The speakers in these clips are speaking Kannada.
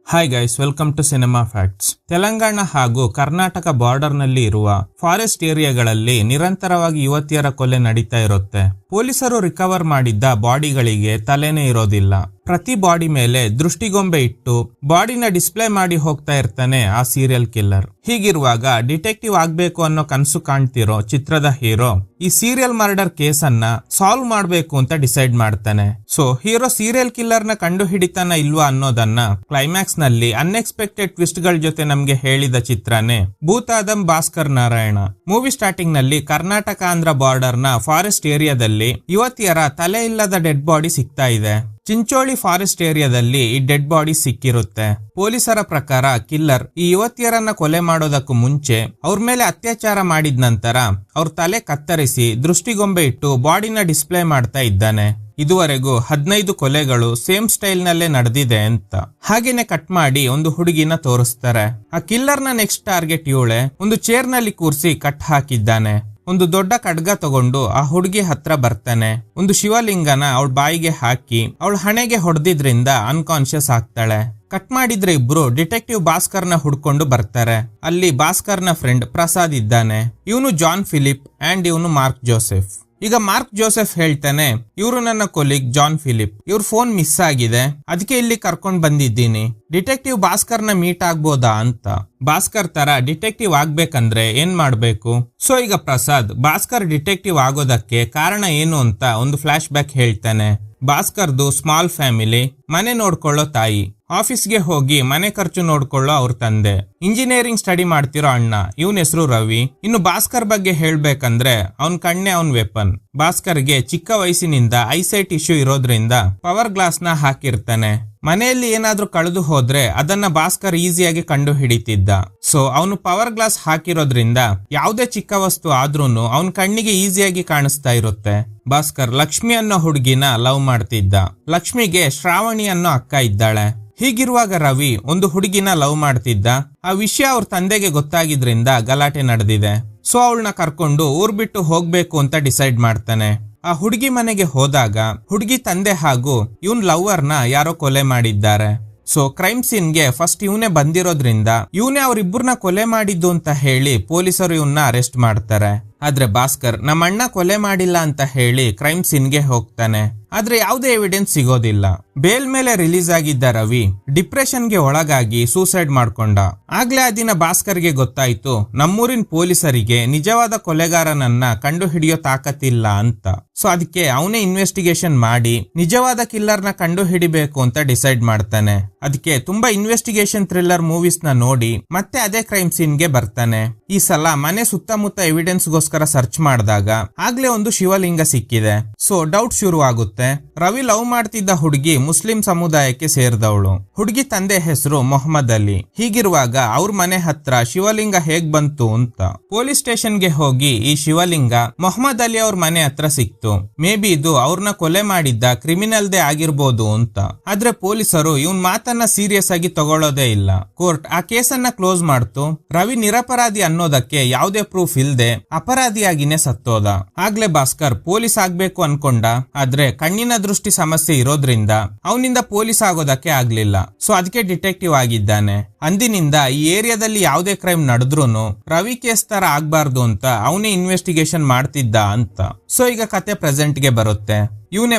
Hi guys, welcome to cinema facts. Telangana ಹಾಗೂ ಕರ್ನಾಟಕ ಬಾರ್ಡರ್ ನಲ್ಲಿ ಇರುವ ಫಾರೆಸ್ಟ್ ಏರಿಯಾಗಳಲ್ಲಿ ನಿರಂತರವಾಗಿ ಯುವತಿಯರ ಕೊಲೆ ನಡೀತಾ ಇರುತ್ತೆ. ಪೊಲೀಸರು ರಿಕವರ್ ಮಾಡಿದ್ದ ಬಾಡಿಗಳಿಗೆ ತಲೆನೇ ಇರೋದಿಲ್ಲ. ಪ್ರತಿ ಬಾಡಿ ಮೇಲೆ ದೃಷ್ಟಿಗೊಂಬೆ ಇಟ್ಟು ಬಾಡಿನ ಡಿಸ್ಪ್ಲೇ ಮಾಡಿ ಹೋಗ್ತಾ ಇರ್ತಾನೆ ಆ ಸೀರಿಯಲ್ ಕಿಲ್ಲರ್. ಹೀಗಿರುವಾಗ ಡಿಟೆಕ್ಟಿವ್ ಆಗ್ಬೇಕು ಅನ್ನೋ ಕನಸು ಕಾಣ್ತಿರೋ ಚಿತ್ರದ ಹೀರೋ ಈ ಸೀರಿಯಲ್ ಮರ್ಡರ್ ಕೇಸ್ ಅನ್ನ ಸಾಲ್ವ್ ಮಾಡ್ಬೇಕು ಅಂತ ಡಿಸೈಡ್ ಮಾಡ್ತಾನೆ. ಸೊ ಹೀರೋ ಸೀರಿಯಲ್ ಕಿಲ್ಲರ್ ನ ಕಂಡು ಹಿಡಿತಾನ ಇಲ್ವಾ ಅನ್ನೋದನ್ನ ಕ್ಲೈಮ್ಯಾಕ್ಸ್ ನಲ್ಲಿ ಅನ್ಎಕ್ಸ್ಪೆಕ್ಟೆಡ್ ಟ್ವಿಸ್ಟ್ ಗಳ ಜೊತೆ ನಮ್ಗೆ ಹೇಳಿದ ಚಿತ್ರನೇ ಭೂತಾದಂ ಭಾಸ್ಕರ್ ನಾರಾಯಣ. ಮೂವಿ ಸ್ಟಾರ್ಟಿಂಗ್ ನಲ್ಲಿ ಕರ್ನಾಟಕ ಆಂಧ್ರ ಬಾರ್ಡರ್ ನ ಫಾರೆಸ್ಟ್ ಏರಿಯಾದಲ್ಲಿ ಯುವತಿಯರ ತಲೆ ಇಲ್ಲದ ಡೆಡ್ ಬಾಡಿ ಸಿಗ್ತಾ ಇದೆ. ಚಿಂಚೋಳಿ ಫಾರೆಸ್ಟ್ ಏರಿಯಾದಲ್ಲಿ ಈ ಡೆಡ್ ಬಾಡಿ ಸಿಕ್ಕಿರುತ್ತೆ. ಪೊಲೀಸರ ಪ್ರಕಾರ ಕಿಲ್ಲರ್ ಈ ಯುವತಿಯರನ್ನ ಕೊಲೆ ಮಾಡೋದಕ್ಕೂ ಮುಂಚೆ ಅವ್ರ ಮೇಲೆ ಅತ್ಯಾಚಾರ ಮಾಡಿದ ನಂತರ ಅವ್ರ ತಲೆ ಕತ್ತರಿಸಿ ದೃಷ್ಟಿಗೊಂಬೆ ಇಟ್ಟು ಬಾಡಿನ ಡಿಸ್ಪ್ಲೇ ಮಾಡ್ತಾ ಇದ್ದಾನೆ. ಇದುವರೆಗೂ 15 ಕೊಲೆಗಳು ಸೇಮ್ ಸ್ಟೈಲ್ ನಲ್ಲೇ ನಡೆದಿದೆ ಅಂತ. ಹಾಗೇನೆ ಕಟ್ ಮಾಡಿ ಒಂದು ಹುಡುಗಿನ ತೋರಿಸ್ತಾರೆ. ಆ ಕಿಲ್ಲರ್ ನ ನೆಕ್ಸ್ಟ್ ಟಾರ್ಗೆಟ್ ಇವಳೆ ಒಂದು ಚೇರ್ ನಲ್ಲಿ ಕೂರಿಸಿ ಕಟ್ ಹಾಕಿದ್ದಾನೆ. ಒಂದು ದೊಡ್ಡ ಖಡ್ಗ ತಗೊಂಡು ಆ ಹುಡುಗಿ ಹತ್ರ ಬರ್ತಾನೆ. ಒಂದು ಶಿವಲಿಂಗನ ಅವಳ ಬಾಯಿಗೆ ಹಾಕಿ ಅವಳ ಹಣೆಗೆ ಹೊಡೆದಿದ್ರಿಂದ ಅನ್ಕಾನ್ಶಿಯಸ್ ಆಗ್ತಾಳೆ. ಕಟ್ ಮಾಡಿದ್ರೆ ಇಬ್ರು ಡಿಟೆಕ್ಟಿವ್ ಭಾಸ್ಕರ್ನ ಹುಡ್ಕೊಂಡು ಬರ್ತಾರೆ. ಅಲ್ಲಿ ಭಾಸ್ಕರ್ನ ಫ್ರೆಂಡ್ ಪ್ರಸಾದ್ ಇದ್ದಾನೆ. ಇವನು ಜಾನ್ ಫಿಲಿಪ್ ಅಂಡ್ ಇವನು ಮಾರ್ಕ್ ಜೋಸೆಫ್. ಈಗ ಮಾರ್ಕ್ ಜೋಸೆಫ್ ಹೇಳ್ತಾನೆ, ಇವರು ನನ್ನ ಕೊಲೀಗ್ ಜಾನ್ ಫಿಲಿಪ್, ಇವ್ರ ಫೋನ್ ಮಿಸ್ ಆಗಿದೆ, ಅದಕ್ಕೆ ಇಲ್ಲಿ ಕರ್ಕೊಂಡ್ ಬಂದಿದ್ದೀನಿ. ಡಿಟೆಕ್ಟಿವ್ ಭಾಸ್ಕರ್ನ ಮೀಟ್ ಆಗ್ಬೋದಾ ಅಂತ. ಭಾಸ್ಕರ್ ತರ ಡಿಟೆಕ್ಟಿವ್ ಆಗ್ಬೇಕಂದ್ರೆ ಏನ್ ಮಾಡ್ಬೇಕು? ಸೊ ಈಗ ಪ್ರಸಾದ್ ಭಾಸ್ಕರ್ ಡಿಟೆಕ್ಟಿವ್ ಆಗೋದಕ್ಕೆ ಕಾರಣ ಏನು ಅಂತ ಒಂದು ಫ್ಲಾಶ್ ಬ್ಯಾಕ್ ಹೇಳ್ತಾನೆ. ಭಾಸ್ಕರ್ದು ಸ್ಮಾಲ್ ಫ್ಯಾಮಿಲಿ, ಮನೆ ನೋಡ್ಕೊಳ್ಳೋ ತಾಯಿ, ಆಫೀಸ್ಗೆ ಹೋಗಿ ಮನೆ ಖರ್ಚು ನೋಡ್ಕೊಳ್ಳೋ ಅವ್ರ ತಂದೆ, ಇಂಜಿನಿಯರಿಂಗ್ ಸ್ಟಡಿ ಮಾಡ್ತಿರೋ ಅಣ್ಣ, ಇವನ್ ಹೆಸರು ರವಿ. ಇನ್ನು ಭಾಸ್ಕರ್ ಬಗ್ಗೆ ಹೇಳ್ಬೇಕಂದ್ರೆ ಅವನ್ ಕಣ್ಣೆ ಅವನ್ ವೆಪನ್. ಭಾಸ್ಕರ್ಗೆ ಚಿಕ್ಕ ವಯಸ್ಸಿನಿಂದ ಐಸೈಟ್ ಇಶ್ಯೂ ಇರೋದ್ರಿಂದ ಪವರ್ ಗ್ಲಾಸ್ ನ ಹಾಕಿರ್ತಾನೆ. ಮನೆಯಲ್ಲಿ ಏನಾದ್ರೂ ಕಳೆದು ಹೋದ್ರೆ ಅದನ್ನ ಭಾಸ್ಕರ್ ಈಸಿಯಾಗಿ ಕಂಡು ಹಿಡಿತಿದ್ದ. ಸೊ ಅವನು ಪವರ್ ಗ್ಲಾಸ್ ಹಾಕಿರೋದ್ರಿಂದ ಯಾವುದೇ ಚಿಕ್ಕ ವಸ್ತು ಆದ್ರೂನು ಅವನ್ ಕಣ್ಣಿಗೆ ಈಸಿಯಾಗಿ ಕಾಣಿಸ್ತಾ ಇರುತ್ತೆ. ಭಾಸ್ಕರ್ ಲಕ್ಷ್ಮಿ ಅನ್ನೋ ಹುಡುಗಿನ ಲವ್ ಮಾಡ್ತಿದ್ದ. ಲಕ್ಷ್ಮಿಗೆ ಶ್ರಾವಣಿ ಅನ್ನೋ ಅಕ್ಕ ಇದ್ದಾಳೆ. ಹೀಗಿರುವಾಗ ರವಿ ಒಂದು ಹುಡುಗಿನ ಲವ್ ಮಾಡ್ತಿದ್ದ. ಆ ವಿಷಯ ಅವ್ರ ತಂದೆಗೆ ಗೊತ್ತಾಗಿದ್ರಿಂದ ಗಲಾಟೆ ನಡೆದಿದೆ. ಸೊ ಅವಳನ್ನ ಕರ್ಕೊಂಡು ಊರ್ ಬಿಟ್ಟು ಹೋಗ್ಬೇಕು ಅಂತ ಡಿಸೈಡ್ ಮಾಡ್ತಾನೆ. ಆ ಹುಡುಗಿ ಮನೆಗೆ ಹೋದಾಗ ಹುಡುಗಿ ತಂದೆ ಹಾಗೂ ಇವನ್ ಲವ್ವರ್ನ ಯಾರೋ ಕೊಲೆ ಮಾಡಿದ್ದಾರೆ. ಸೊ ಕ್ರೈಮ್ ಸೀನ್ಗೆ ಫಸ್ಟ್ ಇವನೇ ಬಂದಿರೋದ್ರಿಂದ ಇವನೇ ಅವ್ರಿಬ್ಬರನ್ನ ಕೊಲೆ ಮಾಡಿದ್ದು ಅಂತ ಹೇಳಿ ಪೊಲೀಸರು ಇವನ್ನ ಅರೆಸ್ಟ್ ಮಾಡ್ತಾರೆ. ಆದ್ರೆ ಭಾಸ್ಕರ್ ನಮ್ಮ ಅಣ್ಣ ಕೊಲೆ ಮಾಡಿಲ್ಲ ಅಂತ ಹೇಳಿ ಕ್ರೈಮ್ ಸೀನ್ಗೆ ಹೋಗ್ತಾನೆ. ಆದ್ರೆ ಯಾವುದೇ ಎವಿಡೆನ್ಸ್ ಸಿಗೋದಿಲ್ಲ. ಬೇಲ್ ಮೇಲೆ ರಿಲೀಸ್ ಆಗಿದ್ದ ರವಿ ಡಿಪ್ರೆಷನ್ಗೆ ಒಳಗಾಗಿ ಸೂಸೈಡ್ ಮಾಡ್ಕೊಂಡ. ಆಗ್ಲೇ ಆ ದಿನ ಭಾಸ್ಕರ್ಗೆ ಗೊತ್ತಾಯ್ತು ನಮ್ಮೂರಿನ ಪೊಲೀಸರಿಗೆ ನಿಜವಾದ ಕೊಲೆಗಾರನನ್ನ ಕಂಡು ಹಿಡಿಯೋ ತಾಕತ್ತಿಲ್ಲ ಅಂತ. ಸೊ ಅದಕ್ಕೆ ಅವನೇ ಇನ್ವೆಸ್ಟಿಗೇಷನ್ ಮಾಡಿ ನಿಜವಾದ ಕಿಲ್ಲರ್ ನ ಕಂಡು ಹಿಡಿಬೇಕು ಅಂತ ಡಿಸೈಡ್ ಮಾಡ್ತಾನೆ. ಅದಕ್ಕೆ ತುಂಬಾ ಇನ್ವೆಸ್ಟಿಗೇಷನ್ ಥ್ರಿಲ್ಲರ್ ಮೂವೀಸ್ ನ ನೋಡಿ ಮತ್ತೆ ಅದೇ ಕ್ರೈಮ್ ಸೀನ್ಗೆ ಬರ್ತಾನೆ. ಈ ಸಲ ಮನೆ ಸುತ್ತಮುತ್ತ ಎವಿಡೆನ್ಸ್ ಗೋಸ್ಕರ ಸರ್ಚ್ ಮಾಡಿದಾಗ ಆಗ್ಲೇ ಒಂದು ಶಿವಲಿಂಗ ಸಿಕ್ಕಿದೆ. ಸೊ ಡೌಟ್ ಶುರು ಆಗುತ್ತೆ. ರವಿ ಲವ್ ಮಾಡ್ತಿದ್ದ ಹುಡುಗಿ ಮುಸ್ಲಿಂ ಸಮುದಾಯಕ್ಕೆ ಸೇರಿದವಳು. ಹುಡುಗಿ ತಂದೆ ಹೆಸರು ಮೊಹಮ್ಮದ್ ಅಲಿ. ಹೀಗಿರುವಾಗ ಅವ್ರ ಮನೆ ಹತ್ರ ಶಿವಲಿಂಗ ಹೇಗ್ ಬಂತು ಅಂತ ಪೊಲೀಸ್ ಸ್ಟೇಷನ್ಗೆ ಹೋಗಿ ಈ ಶಿವಲಿಂಗ ಮೊಹಮ್ಮದ್ ಅಲಿ ಅವ್ರ ಮನೆ ಹತ್ರ ಸಿಕ್ತು. ಮೇ ಬಿ ಇದು ಅವ್ರನ್ನ ಕೊಲೆ ಮಾಡಿದ್ದ ಕ್ರಿಮಿನಲ್ದೇ ಆಗಿರ್ಬೋದು ಅಂತ. ಆದ್ರೆ ಪೊಲೀಸರು ಇವನ್ ಮಾತನ್ನ ಸೀರಿಯಸ್ ಆಗಿ ತಗೊಳ್ಳೋದೇ ಇಲ್ಲ. ಕೋರ್ಟ್ ಆ ಕೇಸನ್ನ ಕ್ಲೋಸ್ ಮಾಡ್ತು. ರವಿ ನಿರಪರಾಧಿ ಅನ್ನೋದಕ್ಕೆ ಯಾವುದೇ ಪ್ರೂಫ್ ಇಲ್ದೆ ಅಪರಾಧಿಯಾಗಿನೇ ಸತ್ತೋದ. ಆಗ್ಲೇ ಭಾಸ್ಕರ್ ಪೊಲೀಸ್ ಆಗ್ಬೇಕು ಅನ್ಕೊಂಡ. ಆದ್ರೆ ಕಣ್ಣಿನ ದೃಷ್ಟಿ ಸಮಸ್ಯೆ ಇರೋದ್ರಿಂದ ಅವನಿಂದ ಪೊಲೀಸ್ ಆಗೋದಕ್ಕೆ ಆಗ್ಲಿಲ್ಲ. ಸೊ ಅದಕ್ಕೆ ಡಿಟೆಕ್ಟಿವ್ ಆಗಿದ್ದಾನೆ. ಅಂದಿನಿಂದ ಈ ಏರಿಯಾದಲ್ಲಿ ಯಾವುದೇ ಕ್ರೈಮ್ ನಡೆದ್ರೂನು ರವಿ ಕೇಸ್ ತರ ಆಗ್ಬಾರ್ದು ಅಂತ ಅವನೇ ಇನ್ವೆಸ್ಟಿಗೇಷನ್ ಮಾಡ್ತಿದ್ದ ಅಂತ. ಸೊ ಈಗ ಕತೆ ಪ್ರೆಸೆಂಟ್ ಗೆ ಬರುತ್ತೆ. ಇವನೇ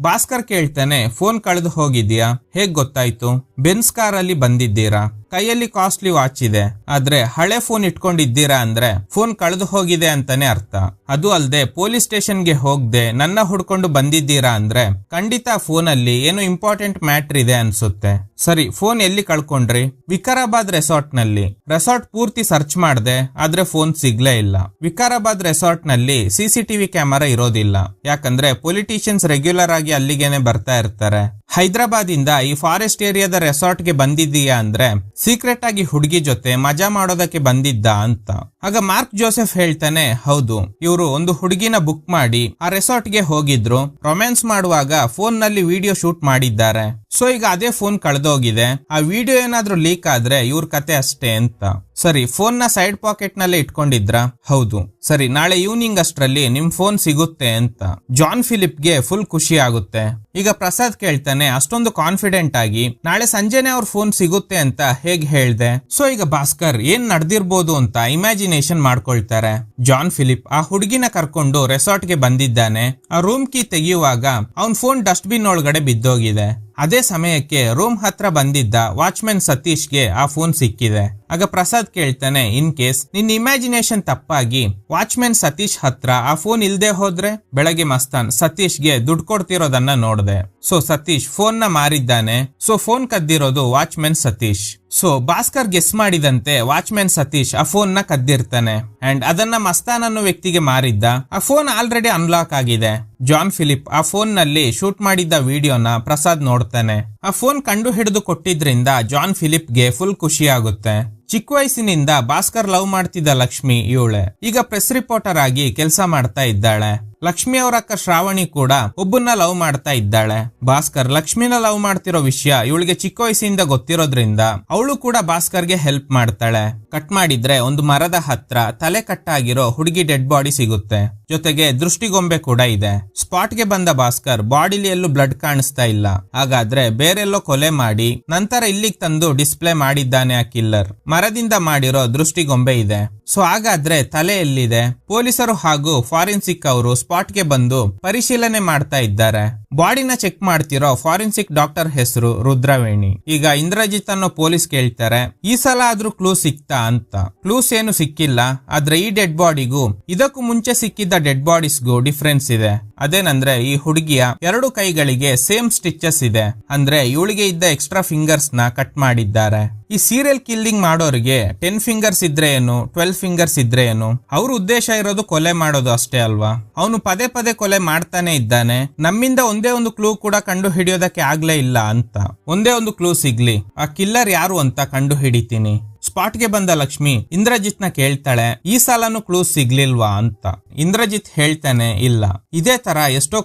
ಭಾಸ್ಕರ್ ಕೇಳ್ತಾನೆ, ಫೋನ್ ಕಳೆದು ಹೋಗಿದ್ಯಾ? ಹೇಗ್ ಗೊತ್ತಾಯ್ತು? ಬೆನ್ಸ್ ಕಾರ್ ಅಲ್ಲಿ ಬಂದಿದ್ದೀರಾ, ಕೈಯಲ್ಲಿ ಕಾಸ್ಟ್ಲಿ ವಾಚ್ ಇದೆ, ಆದ್ರೆ ಹಳೆ ಫೋನ್ ಇಟ್ಕೊಂಡಿದ್ದೀರಾ ಅಂದ್ರೆ ಫೋನ್ ಕಳೆದು ಹೋಗಿದೆ ಅಂತಾನೆ ಅರ್ಥ. ಅದು ಅಲ್ದೆ ಪೊಲೀಸ್ ಸ್ಟೇಷನ್ಗೆ ಹೋಗದೆ ನನ್ನ ಹುಡ್ಕೊಂಡು ಬಂದಿದ್ದೀರಾ ಅಂದ್ರೆ ಖಂಡಿತ ಫೋನ್ ಅಲ್ಲಿ ಏನೋ ಇಂಪಾರ್ಟೆಂಟ್ ಮ್ಯಾಟರ್ ಇದೆ ಅನ್ಸುತ್ತೆ. ಸರಿ, ಫೋನ್ ಎಲ್ಲಿ ಕಳ್ಕೊಂಡ್ರಿ? ವಿಕಾರಾಬಾದ್ ರೆಸಾರ್ಟ್ ನಲ್ಲಿ. ರೆಸಾರ್ಟ್ ಪೂರ್ತಿ ಸರ್ಚ್ ಮಾಡ್ದೆ, ಆದ್ರೆ ಫೋನ್ ಸಿಗ್ಲೇ ಇಲ್ಲ. ವಿಕಾರಾಬಾದ್ ರೆಸಾರ್ಟ್ ನಲ್ಲಿ CCTV ಕ್ಯಾಮೆರಾ ಇರೋದಿಲ್ಲ, ಯಾಕಂದ್ರೆ ಪೊಲಿಟಿಷಿಯನ್ಸ್ ರೆಗ್ಯುಲರ್ ಆಗಿ ಅಲ್ಲಿಗೇನೆ ಬರ್ತಾ ಇರ್ತಾರೆ. ಹೈದರಾಬಾದ್ ಇಂದ ಈ ಫಾರೆಸ್ಟ್ ಏರಿಯಾದ ರೆಸಾರ್ಟ್ ಗೆ ಬಂದಿದ್ದೀಯಾ ಅಂದ್ರೆ ಸೀಕ್ರೆಟ್ ಆಗಿ ಹುಡುಗಿ ಜೊತೆ ಮಜಾ ಮಾಡೋದಕ್ಕೆ ಬಂದಿದ್ದ ಅಂತ. ಆಗ ಮಾರ್ಕ್ ಜೋಸೆಫ್ ಹೇಳ್ತಾನೆ, ಹೌದು, ಇವರು ಒಂದು ಹುಡುಗಿನ ಬುಕ್ ಮಾಡಿ ಆ ರೆಸಾರ್ಟ್ ಗೆ ಹೋಗಿದ್ರು. ರೊಮ್ಯಾನ್ಸ್ ಮಾಡುವಾಗ ಫೋನ್ ನಲ್ಲಿ ವಿಡಿಯೋ ಶೂಟ್ ಮಾಡಿದ್ದಾರೆ. ಸೊ ಈಗ ಅದೇ ಫೋನ್ ಕಳೆದೋಗಿದೆ. ಆ ವಿಡಿಯೋ ಏನಾದ್ರೂ ಲೀಕ್ ಆದ್ರೆ ಇವ್ರ ಕತೆ ಅಷ್ಟೇ ಅಂತ. ಸರಿ, ಫೋನ್ ನ ಸೈಡ್ ಪಾಕೆಟ್ ನಲ್ಲೇ ಇಟ್ಕೊಂಡಿದ್ರಾ? ಹೌದು. ಸರಿ, ನಾಳೆ ಈವ್ನಿಂಗ್ ಅಷ್ಟ್ರಲ್ಲಿ ನಿಮ್ ಫೋನ್ ಸಿಗುತ್ತೆ ಅಂತ. ಜಾನ್ ಫಿಲಿಪ್ಗೆ ಫುಲ್ ಖುಷಿ ಆಗುತ್ತೆ. ಈಗ ಪ್ರಸಾದ್ ಕೇಳ್ತಾನೆ, ಅಷ್ಟೊಂದು ಕಾನ್ಫಿಡೆಂಟ್ ಆಗಿ ನಾಳೆ ಸಂಜೆನೆ ಅವ್ರ ಫೋನ್ ಸಿಗುತ್ತೆ ಅಂತ ಹೇಗ್ ಹೇಳ್ದೆ? ಸೊ ಈಗ ಭಾಸ್ಕರ್ ಏನ್ ನಡೆದಿರ್ಬೋದು ಅಂತ ಇಮ್ಯಾಜಿನೇಷನ್ ಮಾಡ್ಕೊಳ್ತಾರೆ. ಜಾನ್ ಫಿಲಿಪ್ ಆ ಹುಡುಗಿನ ಕರ್ಕೊಂಡು ರೆಸಾರ್ಟ್ ಗೆ ಬಂದಿದ್ದಾನೆ. ಆ ರೂಮ್ ಕೀ ತೆಗೆಯುವಾಗ ಅವನ್ ಫೋನ್ ಡಸ್ಟ್ ಬಿನ್ ಒಳಗಡೆ ಬಿದ್ದೋಗಿದೆ. ಅದೇ ಸಮಯಕ್ಕೆ ರೂಮ್ ಹತ್ರ ಬಂದಿದ್ದ ವಾಚ್ಮನ್ ಸತೀಶ್ಗೆ ಆ ಫೋನ್ ಸಿಕ್ಕಿದೆ. ಆಗ ಪ್ರಸಾದ್ ಕೇಳ್ತಾನೆ, ಇನ್ ಕೇಸ್ ನಿನ್ನ ಇಮ್ಯಾಜಿನೇಷನ್ ತಪ್ಪಾಗಿ ವಾಚ್ಮನ್ ಸತೀಶ್ ಹತ್ರ ಆ ಫೋನ್ ಇಲ್ದೆ ಹೋದ್ರೆ? ಬೆಳಗ್ಗೆ ಮಸ್ತಾನ್ ಸತೀಶ್ಗೆ ದುಡ್ಡು ಕೊಡ್ತಿರೋದನ್ನ ನೋಡ್ದೆ. ಸೊ ಸತೀಶ್ ಫೋನ್ ನ ಮಾರಿದ್ದಾನೆ. ಸೊ ಫೋನ್ ಕದ್ದಿರೋದು watchman Satish. So Bhaskar guess ಮಾಡಿದಂತೆ ವಾಚ್ಮನ್ ಸತೀಶ್ ಆ ಫೋನ್ ನ ಕದ್ದಿರ್ತಾನೆ ಅಂಡ್ ಅದನ್ನ ಮಸ್ತಾನ್ ಅನ್ನೋ ವ್ಯಕ್ತಿಗೆ ಮಾರಿದ್ದ. ಆ ಫೋನ್ ಆಲ್ರೆಡಿ ಅನ್ಲಾಕ್ ಆಗಿದೆ. ಜಾನ್ ಫಿಲಿಪ್ ಆ ಫೋನ್ ನಲ್ಲಿ ಶೂಟ್ ಮಾಡಿದ್ದ ವಿಡಿಯೋನ ಪ್ರಸಾದ್ ನೋಡ್ತಾನೆ. ಆ ಫೋನ್ ಕಂಡು ಹಿಡಿದು ಕೊಟ್ಟಿದ್ರಿಂದ ಜಾನ್ ಫಿಲಿಪ್ಗೆ ಫುಲ್ ಖುಷಿ ಆಗುತ್ತೆ. ಚಿಕ್ಕ ವಯಸ್ಸಿನಿಂದ ಭಾಸ್ಕರ್ ಲವ್ ಮಾಡ್ತಿದ್ದ ಲಕ್ಷ್ಮಿ ಇವಳೆ ಈಗ ಪ್ರೆಸ್ ರಿಪೋರ್ಟರ್ ಆಗಿ ಕೆಲಸ ಮಾಡ್ತಾ ಇದ್ದಾಳೆ. ಲಕ್ಷ್ಮಿ ಅವರ ಅಕ್ಕ ಶ್ರಾವಣಿ ಕೂಡ ಒಬ್ಬನ್ನ ಲವ್ ಮಾಡ್ತಾ ಇದ್ದಾಳೆ. ಭಾಸ್ಕರ್ ಲಕ್ಷ್ಮಿನ ಲವ್ ಮಾಡ್ತಿರೋ ವಿಷಯ ಇವಳಿಗೆ ಚಿಕ್ಕ ವಯಸ್ಸಿಂದ ಗೊತ್ತಿರೋದ್ರಿಂದ ಅವಳು ಕೂಡ ಭಾಸ್ಕರ್ಗೆ ಹೆಲ್ಪ್ ಮಾಡ್ತಾಳೆ. ಕಟ್ ಮಾಡಿದ್ರೆ ಒಂದು ಮರದ ಹತ್ರ ತಲೆ ಕಟ್ಟಾಗಿರೋ ಹುಡುಗಿ ಡೆಡ್ ಬಾಡಿ ಸಿಗುತ್ತೆ. ಜೊತೆಗೆ ದೃಷ್ಟಿಗೊಂಬೆ ಕೂಡ ಇದೆ. ಸ್ಪಾಟ್ಗೆ ಬಂದ ಭಾಸ್ಕರ್ ಬಾಡಿಲಿ ಎಲ್ಲೂ ಬ್ಲಡ್ ಕಾಣಿಸ್ತಾ ಇಲ್ಲ. ಹಾಗಾದ್ರೆ ಬೇರೆಲ್ಲೋ ಕೊಲೆ ಮಾಡಿ ನಂತರ ಇಲ್ಲಿಗೆ ತಂದು ಡಿಸ್ಪ್ಲೇ ಮಾಡಿದ್ದಾನೆ ಆ ಕಿಲ್ಲರ್. ಮರದಿಂದ ಮಾಡಿರೋ ದೃಷ್ಟಿಗೊಂಬೆ ಇದೆ. ಸೊ ಹಾಗಾದ್ರೆ ತಲೆ ಎಲ್ಲಿದೆ? ಪೊಲೀಸರು ಹಾಗೂ ಫಾರೆನ್ಸಿಕ್ ಅವರು ಸ್ಪಾಟ್ಗೆ ಬಂದು ಪರಿಶೀಲನೆ ಮಾಡ್ತಾ ಇದ್ದಾರೆ. ಬಾಡಿನ ಚೆಕ್ ಮಾಡ್ತಿರೋ ಫಾರೆನ್ಸಿಕ್ ಡಾಕ್ಟರ್ ಹೆಸರು ರುದ್ರವೇಣಿ. ಈಗ ಇಂದ್ರಜಿತ್ ಅನ್ನೋ ಪೊಲೀಸ್ ಕೇಳ್ತಾರೆ, ಈ ಸಲ ಆದ್ರೂ ಕ್ಲೂ ಸಿಕ್ತಾ ಅಂತ. ಕ್ಲೂಸ್ ಏನು ಸಿಕ್ಕಿಲ್ಲ. ಆದ್ರೆ ಈ ಡೆಡ್ ಬಾಡಿಗೂ ಇದಕ್ಕೂ ಮುಂಚೆ ಸಿಕ್ಕಿದ್ದ ಡೆಡ್ ಬಾಡೀಸ್ಗೂ ಡಿಫ್ರೆನ್ಸ್ ಇದೆ. ಅದೇನಂದ್ರೆ ಈ ಹುಡುಗಿಯ 2 ಕೈಗಳಿಗೆ ಸೇಮ್ ಸ್ಟಿಚಸ್ ಇದೆ. ಅಂದ್ರೆ ಇವಳಿಗೆ ಇದ್ದ ಎಕ್ಸ್ಟ್ರಾ ಫಿಂಗರ್ಸ್ ನ ಕಟ್ ಮಾಡಿದ್ದಾರೆ. ಈ ಸೀರಿಯಲ್ ಕಿಲ್ಲಿಂಗ್ ಮಾಡೋರಿಗೆ 10 ಫಿಂಗರ್ಸ್ ಇದ್ರೆ ಏನು, 12 ಫಿಂಗರ್ಸ್ ಇದ್ರೆ ಏನು? ಅವ್ರ ಉದ್ದೇಶ ಇರೋದು ಕೊಲೆ ಮಾಡೋದು ಅಷ್ಟೇ ಅಲ್ವಾ? ಅವನು ಪದೇ ಪದೇ ಕೊಲೆ ಮಾಡ್ತಾನೆ ಇದ್ದಾನೆ. ನಮ್ಮಿಂದ ಒಂದೇ ಒಂದು ಕ್ಲೂ ಕೂಡ ಕಂಡು ಹಿಡಿಯೋದಕ್ಕೆ ಆಗ್ಲೇ ಇಲ್ಲ ಅಂತ. ಒಂದೇ ಒಂದು ಕ್ಲೂ ಸಿಗ್ಲಿ, ಆ ಕಿಲ್ಲರ್ ಯಾರು ಅಂತ ಕಂಡು ಹಿಡಿತೀನಿ. ಸ್ಪಾಟ್ಗೆ ಬಂದ ಲಕ್ಷ್ಮಿ ಇಂದ್ರಜಿತ್ ನ ಕೇಳ್ತಾಳೆ, ಈ ಸಲನು ಕ್ಲೂ ಸಿಗ್ಲಿಲ್ವಾ ಅಂತ. ಇಂದ್ರಜಿತ್ ಹೇಳ್ತಾನೆ, ಇಲ್ಲ, ಇದೇ ತರ ಎಷ್ಟೋ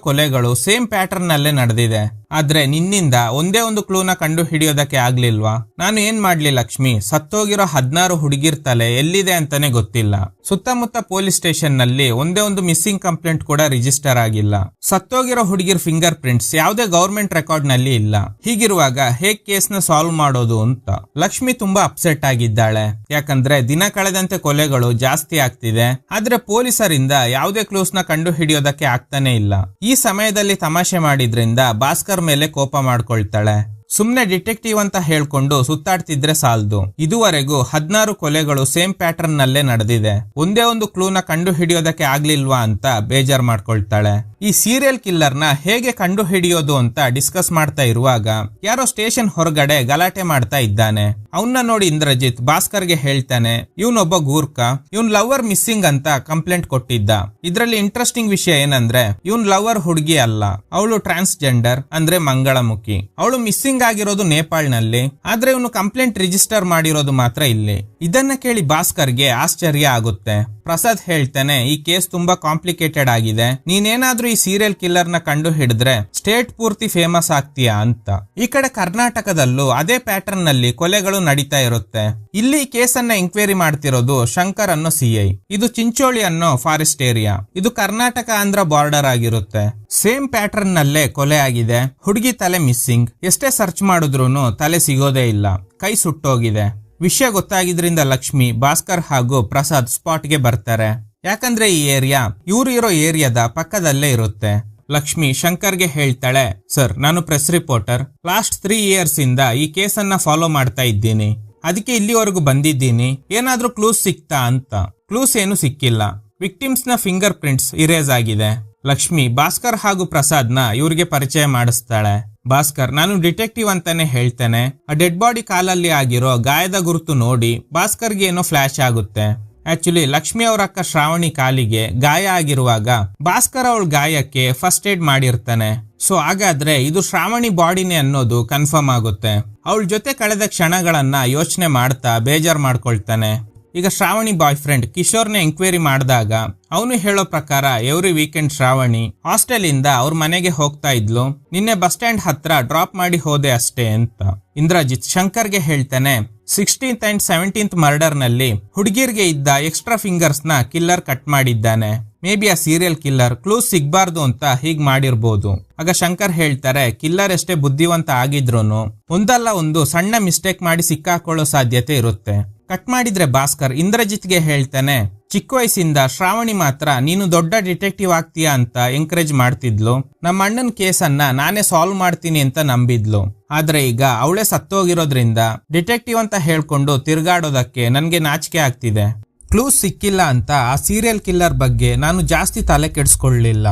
ಕೊಲೆಗಳು ಸೇಮ್ ಪ್ಯಾಟರ್ನ್ ನಲ್ಲೇ ನಡೆದಿದೆ. ಆದ್ರೆ ನಿನ್ನಿಂದ ಒಂದೇ ಒಂದು ಕ್ಲೂನ ಕಂಡು ಹಿಡಿಯೋದಕ್ಕೆ ಆಗ್ಲಿಲ್ವಾ? ನಾನು ಏನ್ ಮಾಡ್ಲಿ ಲಕ್ಷ್ಮಿ? ಸತ್ತೋಗಿರೋ 16 ಹುಡುಗಿರ್ ತಲೆ ಎಲ್ಲಿದೆ ಅಂತಾನೆ ಗೊತ್ತಿಲ್ಲ. ಸುತ್ತಮುತ್ತ ಪೊಲೀಸ್ ಸ್ಟೇಷನ್ ನಲ್ಲಿ ಒಂದೇ ಒಂದು ಮಿಸ್ಸಿಂಗ್ ಕಂಪ್ಲೇಂಟ್ ಕೂಡ ರಿಜಿಸ್ಟರ್ ಆಗಿಲ್ಲ. ಸತ್ತೋಗಿರೋ ಹುಡುಗಿರ್ ಫಿಂಗರ್ ಪ್ರಿಂಟ್ಸ್ ಯಾವುದೇ ಗವರ್ಮೆಂಟ್ ರೆಕಾರ್ಡ್ ನಲ್ಲಿ ಇಲ್ಲ. ಹೀಗಿರುವಾಗ ಹೇಗ್ ಕೇಸ್ ನ ಸಾಲ್ವ್ ಮಾಡೋದು ಅಂತ ಲಕ್ಷ್ಮಿ ತುಂಬಾ ಅಪ್ಸೆಟ್ ಆಗಿದ್ದಾಳೆ. ಯಾಕಂದ್ರೆ ದಿನ ಕಳೆದಂತೆ ಕೊಲೆಗಳು ಜಾಸ್ತಿ ಆಗ್ತಿದೆ. ಆದ್ರೆ ಪೊಲೀಸರಿಂದ ಯಾವುದೇ ಕ್ಲೂಸ್ ನ ಕಂಡು ಹಿಡಿಯೋದಕ್ಕೆ ಆಗ್ತಾನೆ ಇಲ್ಲ. ಈ ಸಮಯದಲ್ಲಿ ತಮಾಷೆ ಮಾಡಿದ್ರಿಂದ ಭಾಸ್ಕರ್ ಮೇಲೆ ಕೋಪ ಮಾಡ್ಕೊಳ್ತಾಳೆ. ಸುಮ್ನೆ ಡಿಟೆಕ್ಟಿವ್ ಅಂತ ಹೇಳ್ಕೊಂಡು ಸುತ್ತಾಡ್ತಿದ್ರೆ ಸಾಲ್ದು. ಇದುವರೆಗೂ 16 ಕೊಲೆಗಳು ಸೇಮ್ ಪ್ಯಾಟರ್ನ್ ನಲ್ಲೇ ನಡೆದಿದೆ. ಒಂದೇ ಒಂದು ಕ್ಲೂನ ಕಂಡು ಹಿಡಿಯೋದಕ್ಕೆ ಆಗ್ಲಿಲ್ವಾ ಅಂತ ಬೇಜಾರ್ ಮಾಡ್ಕೊಳ್ತಾಳೆ. ಈ ಸೀರಿಯಲ್ ಕಿಲ್ಲರ್ ನ ಹೇಗೆ ಕಂಡು ಹಿಡಿಯೋದು ಅಂತ ಡಿಸ್ಕಸ್ ಮಾಡ್ತಾ ಇರುವಾಗ ಯಾರೋ ಸ್ಟೇಷನ್ ಹೊರಗಡೆ ಗಲಾಟೆ ಮಾಡ್ತಾ ಇದ್ದಾನೆ. ಅವನ್ನ ನೋಡಿ ಇಂದ್ರಜಿತ್ ಭಾಸ್ಕರ್ಗೆ ಹೇಳ್ತಾನೆ, ಇವನೊಬ್ಬ ಗೂರ್ಖ, ಇವನ್ ಲವರ್ ಮಿಸ್ಸಿಂಗ್ ಅಂತ ಕಂಪ್ಲೇಂಟ್ ಕೊಟ್ಟಿದ್ದ. ಇದ್ರಲ್ಲಿ ಇಂಟ್ರೆಸ್ಟಿಂಗ್ ವಿಷಯ ಏನಂದ್ರೆ ಇವನ್ ಲವರ್ ಹುಡುಗಿ ಅಲ್ಲ, ಅವಳು ಟ್ರಾನ್ಸ್ಜೆಂಡರ್ ಅಂದ್ರೆ ಮಂಗಳಮುಖಿ. ಅವಳು ಮಿಸ್ಸಿಂಗ್ ಆಗಿರೋದು ನೇಪಾಳ್ ನಲ್ಲಿ, ಆದ್ರೆ ಇವನು ಕಂಪ್ಲೇಂಟ್ ರಿಜಿಸ್ಟರ್ ಮಾಡಿರೋದು ಮಾತ್ರ ಇಲ್ಲಿ. ಇದನ್ನ ಕೇಳಿ ಭಾಸ್ಕರ್ಗೆ ಆಶ್ಚರ್ಯ ಆಗುತ್ತೆ. ಪ್ರಸಾದ್ ಹೇಳ್ತಾನೆ, ಈ ಕೇಸ್ ತುಂಬಾ ಕಾಂಪ್ಲಿಕೇಟೆಡ್ ಆಗಿದೆ. ನೀನೇನಾದ್ರೂ ಈ ಸೀರಿಯಲ್ ಕಿಲ್ಲರ್ ನ ಕಂಡು ಹಿಡಿದ್ರೆ ಸ್ಟೇಟ್ ಪೂರ್ತಿ ಫೇಮಸ್ ಆಗ್ತೀಯಾ ಅಂತ. ಈ ಕಡೆ ಕರ್ನಾಟಕದಲ್ಲೂ ಅದೇ ಪ್ಯಾಟರ್ನ್ ನಲ್ಲಿ ಕೊಲೆಗಳು ನಡೀತಾ ಇರುತ್ತೆ. ಇಲ್ಲಿ ಕೇಸನ್ನ ಎಂಕ್ವೈರಿ ಮಾಡ್ತಿರೋದು ಶಂಕರ್ ಅನ್ನೋ ಸಿಐ. ಇದು ಚಿಂಚೋಳಿ ಅನ್ನೋ ಫಾರೆಸ್ಟ್ ಏರಿಯಾ. ಇದು ಕರ್ನಾಟಕ ಆಂಧ್ರ ಬಾರ್ಡರ್ ಆಗಿರುತ್ತೆ. ಸೇಮ್ ಪ್ಯಾಟರ್ನ್ ನಲ್ಲೇ ಕೊಲೆ ಆಗಿದೆ. ಹುಡುಗಿ ತಲೆ ಮಿಸ್ಸಿಂಗ್. ಎಷ್ಟೇ ಸರ್ಚ್ ಮಾಡಿದ್ರೂನು ತಲೆ ಸಿಗೋದೇ ಇಲ್ಲ. ಕೈ ಸುಟ್ಟೋಗಿದೆ. ವಿಷಯ ಗೊತ್ತಾಗಿದ್ರಿಂದ ಲಕ್ಷ್ಮಿ, ಭಾಸ್ಕರ್ ಹಾಗೂ ಪ್ರಸಾದ್ ಸ್ಪಾಟ್ಗೆ ಬರ್ತಾರೆ. ಯಾಕಂದ್ರೆ ಈ ಏರಿಯಾ ಇವ್ರು ಇರೋ ಏರಿಯಾದ ಪಕ್ಕದಲ್ಲೇ ಇರುತ್ತೆ. ಲಕ್ಷ್ಮಿ ಶಂಕರ್ಗೆ ಹೇಳ್ತಾಳೆ, ಸರ್, ನಾನು ಪ್ರೆಸ್ ರಿಪೋರ್ಟರ್. ಲಾಸ್ಟ್ 3 ಇಯರ್ಸ್ ಇಂದ ಈ ಕೇಸನ್ನ ಫಾಲೋ ಮಾಡ್ತಾ ಇದ್ದೀನಿ. ಅದಕ್ಕೆ ಇಲ್ಲಿವರೆಗೂ ಬಂದಿದ್ದೀನಿ. ಏನಾದ್ರೂ ಕ್ಲೂಸ್ ಸಿಕ್ತಾ ಅಂತ. ಕ್ಲೂಸ್ ಏನು ಸಿಕ್ಕಿಲ್ಲ. ವಿಕ್ಟಿಮ್ಸ್ ನ ಫಿಂಗರ್ ಪ್ರಿಂಟ್ಸ್ ಇರೇಸ್ ಆಗಿದೆ. ಲಕ್ಷ್ಮಿ ಭಾಸ್ಕರ್ ಹಾಗೂ ಪ್ರಸಾದ್ ನ ಇವ್ರಿಗೆ ಪರಿಚಯ ಮಾಡಿಸ್ತಾಳೆ. ಭಾಸ್ಕರ್, ನಾನು ಡಿಟೆಕ್ಟಿವ್ ಅಂತಾನೆ ಹೇಳ್ತೇನೆ. ಆ ಡೆಡ್ ಬಾಡಿ ಕಾಲಲ್ಲಿ ಆಗಿರೋ ಗಾಯದ ಗುರುತು ನೋಡಿ ಭಾಸ್ಕರ್ಗೆ ಏನೋ ಫ್ಲಾಶ್ ಆಗುತ್ತೆ. ಆಕ್ಚುಲಿ ಲಕ್ಷ್ಮಿ ಅವರ ಅಕ್ಕ ಶ್ರಾವಣಿ ಕಾಲಿಗೆ ಗಾಯ ಆಗಿರುವಾಗ ಭಾಸ್ಕರ್ ಅವಳ ಗಾಯಕ್ಕೆ ಫಸ್ಟ್ ಏಡ್ ಮಾಡಿರ್ತಾನೆ. ಸೊ ಹಾಗಾದ್ರೆ ಇದು ಶ್ರಾವಣಿ ಬಾಡಿನೇ ಅನ್ನೋದು ಕನ್ಫರ್ಮ್ ಆಗುತ್ತೆ. ಅವಳ ಜೊತೆ ಕಳೆದ ಕ್ಷಣಗಳನ್ನ ಯೋಚನೆ ಮಾಡ್ತಾ ಬೇಜಾರ್ ಮಾಡ್ಕೊಳ್ತಾನೆ. ಈಗ ಶ್ರಾವಣಿ ಬಾಯ್ ಫ್ರೆಂಡ್ ಕಿಶೋರ್ನ ಎಂಕ್ವೈರಿ ಮಾಡಿದಾಗ ಅವನು ಹೇಳೋ ಪ್ರಕಾರ ಎವ್ರಿ ವೀಕೆಂಡ್ ಶ್ರಾವಣಿ ಹಾಸ್ಟೆಲ್ ಇಂದ ಅವ್ರ ಮನೆಗೆ ಹೋಗ್ತಾ ಇದ್ಲು. ನಿನ್ನೆ ಬಸ್ ಸ್ಟ್ಯಾಂಡ್ ಹತ್ರ ಡ್ರಾಪ್ ಮಾಡಿ ಹೋದೆ ಅಷ್ಟೇ ಅಂತ. ಇಂದ್ರಜಿತ್ ಶಂಕರ್ಗೆ ಹೇಳ್ತಾನೆ, 16th and 17th ಮರ್ಡರ್ ನಲ್ಲಿ ಹುಡುಗಿರ್ಗೆ ಇದ್ದ ಎಕ್ಸ್ಟ್ರಾ ಫಿಂಗರ್ಸ್ ನ ಕಿಲ್ಲರ್ ಕಟ್ ಮಾಡಿದ್ದಾನೆ. ಮೇ ಬಿ ಆ ಸೀರಿಯಲ್ ಕಿಲ್ಲರ್ ಕ್ಲೂಸ್ ಸಿಗ್ಬಾರ್ದು ಅಂತ ಹೀಗ್ ಮಾಡಿರ್ಬೋದು. ಆಗ ಶಂಕರ್ ಹೇಳ್ತಾರೆ, ಕಿಲ್ಲರ್ ಎಷ್ಟೇ ಬುದ್ಧಿವಂತ ಆಗಿದ್ರೂನು ಒಂದಲ್ಲ ಒಂದು ಸಣ್ಣ ಮಿಸ್ಟೇಕ್ ಮಾಡಿ ಸಿಕ್ಕಾಕೊಳ್ಳೋ ಸಾಧ್ಯತೆ ಇರುತ್ತೆ. ಕಟ್ ಮಾಡಿದ್ರೆ ಭಾಸ್ಕರ್ ಇಂದ್ರಜಿತ್ಗೆ ಹೇಳ್ತಾನೆ, ಚಿಕ್ಕ ವಯಸ್ಸಿಂದ ಶ್ರಾವಣಿ ಮಾತ್ರ ನೀನು ದೊಡ್ಡ ಡಿಟೆಕ್ಟಿವ್ ಆಗ್ತೀಯಾ ಅಂತ ಎಂಕರೇಜ್ ಮಾಡ್ತಿದ್ಲು. ನಮ್ಮ ಅಣ್ಣನ ಕೇಸನ್ನ ನಾನೇ ಸಾಲ್ವ್ ಮಾಡ್ತೀನಿ ಅಂತ ನಂಬಿದ್ಲು. ಆದ್ರೆ ಈಗ ಅವಳೇ ಸತ್ತೋಗಿರೋದ್ರಿಂದ ಡಿಟೆಕ್ಟಿವ್ ಅಂತ ಹೇಳ್ಕೊಂಡು ತಿರ್ಗಾಡೋದಕ್ಕೆ ನನ್ಗೆ ನಾಚಿಕೆ ಆಗ್ತಿದೆ. ಕ್ಲೂಸ್ ಸಿಕ್ಕಿಲ್ಲ ಅಂತ ಆ ಸೀರಿಯಲ್ ಕಿಲ್ಲರ್ ಬಗ್ಗೆ ನಾನು ಜಾಸ್ತಿ ತಲೆ ಕೆಡಿಸ್ಕೊಳ್ಳಿಲ್ಲ.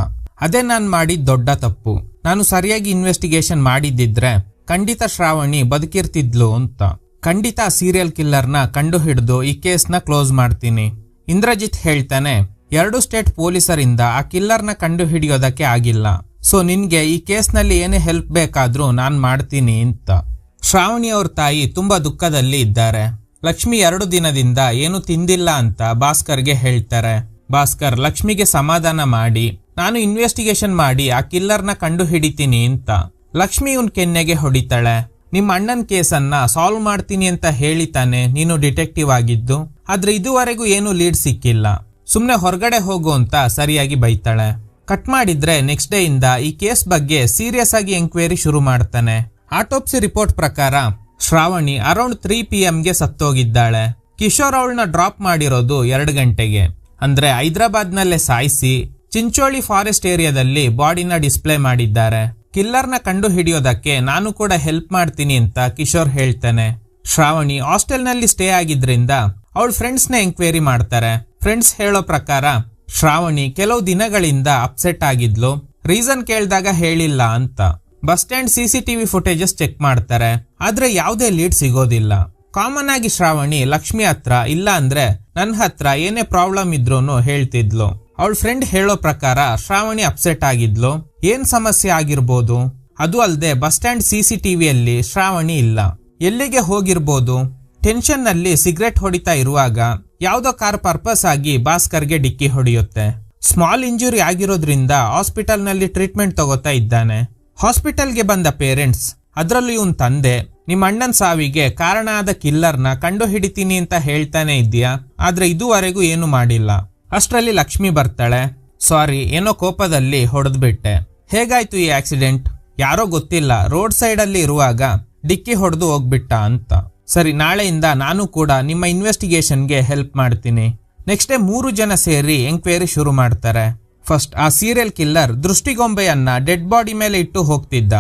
ಅದೇ ನಾನ್ ಮಾಡಿದ ದೊಡ್ಡ ತಪ್ಪು. ನಾನು ಸರಿಯಾಗಿ ಇನ್ವೆಸ್ಟಿಗೇಷನ್ ಮಾಡಿದ್ದಿದ್ರೆ ಖಂಡಿತ ಶ್ರಾವಣಿ ಬದುಕಿರ್ತಿದ್ಲು ಅಂತ. ಖಂಡಿತ ಆ ಸೀರಿಯಲ್ ಕಿಲ್ಲರ್ನ ಕಂಡು ಹಿಡಿದು ಈ ಕೇಸ್ನ ಕ್ಲೋಸ್ ಮಾಡ್ತೀನಿ. ಇಂದ್ರಜಿತ್ ಹೇಳ್ತಾನೆ, 2 ಸ್ಟೇಟ್ ಪೊಲೀಸರಿಂದ ಆ ಕಿಲ್ಲರ್ನ ಕಂಡು ಹಿಡಿಯೋದಕ್ಕೆ ಆಗಿಲ್ಲ. ಸೊ ನಿನ್ಗೆ ಈ ಕೇಸ್ನಲ್ಲಿ ಏನೇ ಹೆಲ್ಪ್ ಬೇಕಾದ್ರೂ ನಾನ್ ಮಾಡ್ತೀನಿ ಅಂತ. ಶ್ರಾವಣಿ ಅವ್ರ ತಾಯಿ ತುಂಬಾ ದುಃಖದಲ್ಲಿ ಇದ್ದಾರೆ. ಲಕ್ಷ್ಮಿ 2 ದಿನದಿಂದ ಏನು ತಿಂದಿಲ್ಲ ಅಂತ ಭಾಸ್ಕರ್ಗೆ ಹೇಳ್ತಾರೆ. ಭಾಸ್ಕರ್ ಲಕ್ಷ್ಮಿಗೆ ಸಮಾಧಾನ ಮಾಡಿ, ನಾನು ಇನ್ವೆಸ್ಟಿಗೇಷನ್ ಮಾಡಿ ಆ ಕಿಲ್ಲರ್ನ ಕಂಡು ಹಿಡಿತೀನಿ ಅಂತ. ಲಕ್ಷ್ಮಿ ಇವನ್ ಕೆನ್ನೆಗೆ ಹೊಡಿತಾಳೆ. ನಿಮ್ಮ ಅಣ್ಣನ ಕೇಸನ್ನ ಸಾಲ್ವ್ ಮಾಡ್ತೀನಿ ಅಂತ ಹೇಳಿತಾನೆ ನೀನು ಡಿಟೆಕ್ಟಿವ್ ಆಗಿದ್ದು, ಆದ್ರೆ ಇದುವರೆಗೂ ಏನು ಲೀಡ್ ಸಿಕ್ಕಿಲ್ಲ, ಸುಮ್ನೆ ಹೊರಗಡೆ ಹೋಗು ಅಂತ ಸರಿಯಾಗಿ ಬೈತಾಳೆ. ಕಟ್ ಮಾಡಿದ್ರೆ ನೆಕ್ಸ್ಟ್ ಡೇ ಇಂದ ಈ ಕೇಸ್ ಬಗ್ಗೆ ಸೀರಿಯಸ್ ಆಗಿ ಎಂಕ್ವೈರಿ ಶುರು ಮಾಡ್ತಾನೆ. ಆಟೋಪ್ಸಿ ರಿಪೋರ್ಟ್ ಪ್ರಕಾರ ಶ್ರಾವಣಿ ಅರೌಂಡ್ 3 PM ಗೆ ಸತ್ತೋಗಿದ್ದಾಳೆ. ಕಿಶೋರ್ ಅವಳನ್ನ ಡ್ರಾಪ್ ಮಾಡಿರೋದು 2 ಗಂಟೆಗೆ. ಅಂದ್ರೆ ಹೈದರಾಬಾದ್ ನಲ್ಲೇ ಸಾಯಿಸಿ ಚಿಂಚೋಳಿ ಫಾರೆಸ್ಟ್ ಏರಿಯಾದಲ್ಲಿ ಬಾಡಿನ ಡಿಸ್ಪ್ಲೇ ಮಾಡಿದ್ದಾರೆ. ಕಿಲ್ಲರ್ನ ಕಂಡು ಹಿಡಿಯೋದಕ್ಕೆ ನಾನು ಕೂಡ ಹೆಲ್ಪ್ ಮಾಡ್ತೀನಿ ಅಂತ ಕಿಶೋರ್ ಹೇಳ್ತಾನೆ. ಶ್ರಾವಣಿ ಹಾಸ್ಟೆಲ್ ನಲ್ಲಿ ಸ್ಟೇ ಆಗಿದ್ರಿಂದ ಅವಳ ಫ್ರೆಂಡ್ಸ್ ನ ಎಂಕ್ವೈರಿ ಮಾಡ್ತಾರೆ. ಫ್ರೆಂಡ್ಸ್ ಹೇಳೋ ಪ್ರಕಾರ ಶ್ರಾವಣಿ ಕೆಲವು ದಿನಗಳಿಂದ ಅಪ್ಸೆಟ್ ಆಗಿದ್ಲು. ರೀಸನ್ ಕೇಳಿದಾಗ ಹೇಳಿಲ್ಲ ಅಂತ. Bus stand CCTV footages check ಮಾಡ್ತಾರೆ. ಆದ್ರೆ ಯಾವುದೇ ಲೀಡ್ ಸಿಗೋದಿಲ್ಲ. ಕಾಮನ್ ಆಗಿ ಶ್ರಾವಣಿ ಲಕ್ಷ್ಮಿ ಹತ್ರ ಇಲ್ಲ ಅಂದ್ರೆ ನನ್ನ ಹತ್ರ ಏನೇ ಪ್ರಾಬ್ಲಮ್ ಇದ್ರೂನು ಹೇಳ್ತಿದ್ಲು. ಅವಳ ಫ್ರೆಂಡ್ ಹೇಳೋ ಪ್ರಕಾರ ಶ್ರಾವಣಿ ಅಪ್ಸೆಟ್ ಆಗಿದ್ಲು. ಏನ್ ಸಮಸ್ಯೆ ಆಗಿರ್ಬೋದು? ಅದು ಅಲ್ಲದೆ ಬಸ್ ಸ್ಟ್ಯಾಂಡ್ CCTVಯಲ್ಲಿ ಶ್ರಾವಣಿ ಇಲ್ಲ. ಎಲ್ಲಿಗೆ ಹೋಗಿರ್ಬೋದು? ಟೆನ್ಷನ್ ನಲ್ಲಿ ಸಿಗರೆಟ್ ಹೊಡಿತಾ ಇರುವಾಗ ಯಾವ್ದೋ ಕಾರ್ ಪರ್ಪಸ್ ಆಗಿ ಭಾಸ್ಕರ್ಗೆ ಡಿಕ್ಕಿ ಹೊಡೆಯುತ್ತೆ. ಸ್ಮಾಲ್ ಇಂಜುರಿ ಆಗಿರೋದ್ರಿಂದ ಹಾಸ್ಪಿಟಲ್ ನಲ್ಲಿ ಟ್ರೀಟ್ಮೆಂಟ್ ತಗೋತಾ ಇದ್ದಾನೆ. ಹಾಸ್ಪಿಟಲ್ಗೆ ಬಂದ ಪೇರೆಂಟ್ಸ್, ಅದರಲ್ಲೂ ಇವನ್ ತಂದೆ, ನಿಮ್ಮ ಅಣ್ಣನ್ ಸಾವಿಗೆ ಕಾರಣ ಆದ ಕಿಲ್ಲರ್ನ ಕಂಡು ಹಿಡಿತೀನಿ ಅಂತ ಹೇಳ್ತಾನೆ ಇದ್ದೀಯಾ, ಆದ್ರೆ ಇದುವರೆಗೂ ಏನು ಮಾಡಿಲ್ಲ. ಅಷ್ಟರಲ್ಲಿ ಲಕ್ಷ್ಮಿ ಬರ್ತಾಳೆ. ಸಾರಿ, ಏನೋ ಕೋಪದಲ್ಲಿ ಹೊಡೆದ್ಬಿಟ್ಟೆ. ಹೇಗಾಯ್ತು ಈ ಆಕ್ಸಿಡೆಂಟ್? ಯಾರೋ ಗೊತ್ತಿಲ್ಲ, ರೋಡ್ ಸೈಡ್ ಅಲ್ಲಿ ಇರುವಾಗ ಡಿಕ್ಕಿ ಹೊಡೆದು ಹೋಗ್ಬಿಟ್ಟ ಅಂತ. ಸರಿ, ನಾಳೆಯಿಂದ ನಾನು ಕೂಡ ನಿಮ್ಮ ಇನ್ವೆಸ್ಟಿಗೇಷನ್ಗೆ ಹೆಲ್ಪ್ ಮಾಡ್ತೀನಿ. ನೆಕ್ಸ್ಟ್ ಡೇ 3 ಜನ ಸೇರಿ ಎಂಕ್ವೈರಿ ಶುರು ಮಾಡ್ತಾರೆ. ಫಸ್ಟ್ ಆ ಸೀರಿಯಲ್ ಕಿಲ್ಲರ್ ದೃಷ್ಟಿಗೊಂಬೆಯನ್ನ ಡೆಡ್ ಬಾಡಿ ಮೇಲೆ ಇಟ್ಟು ಹೋಗ್ತಿದ್ದ.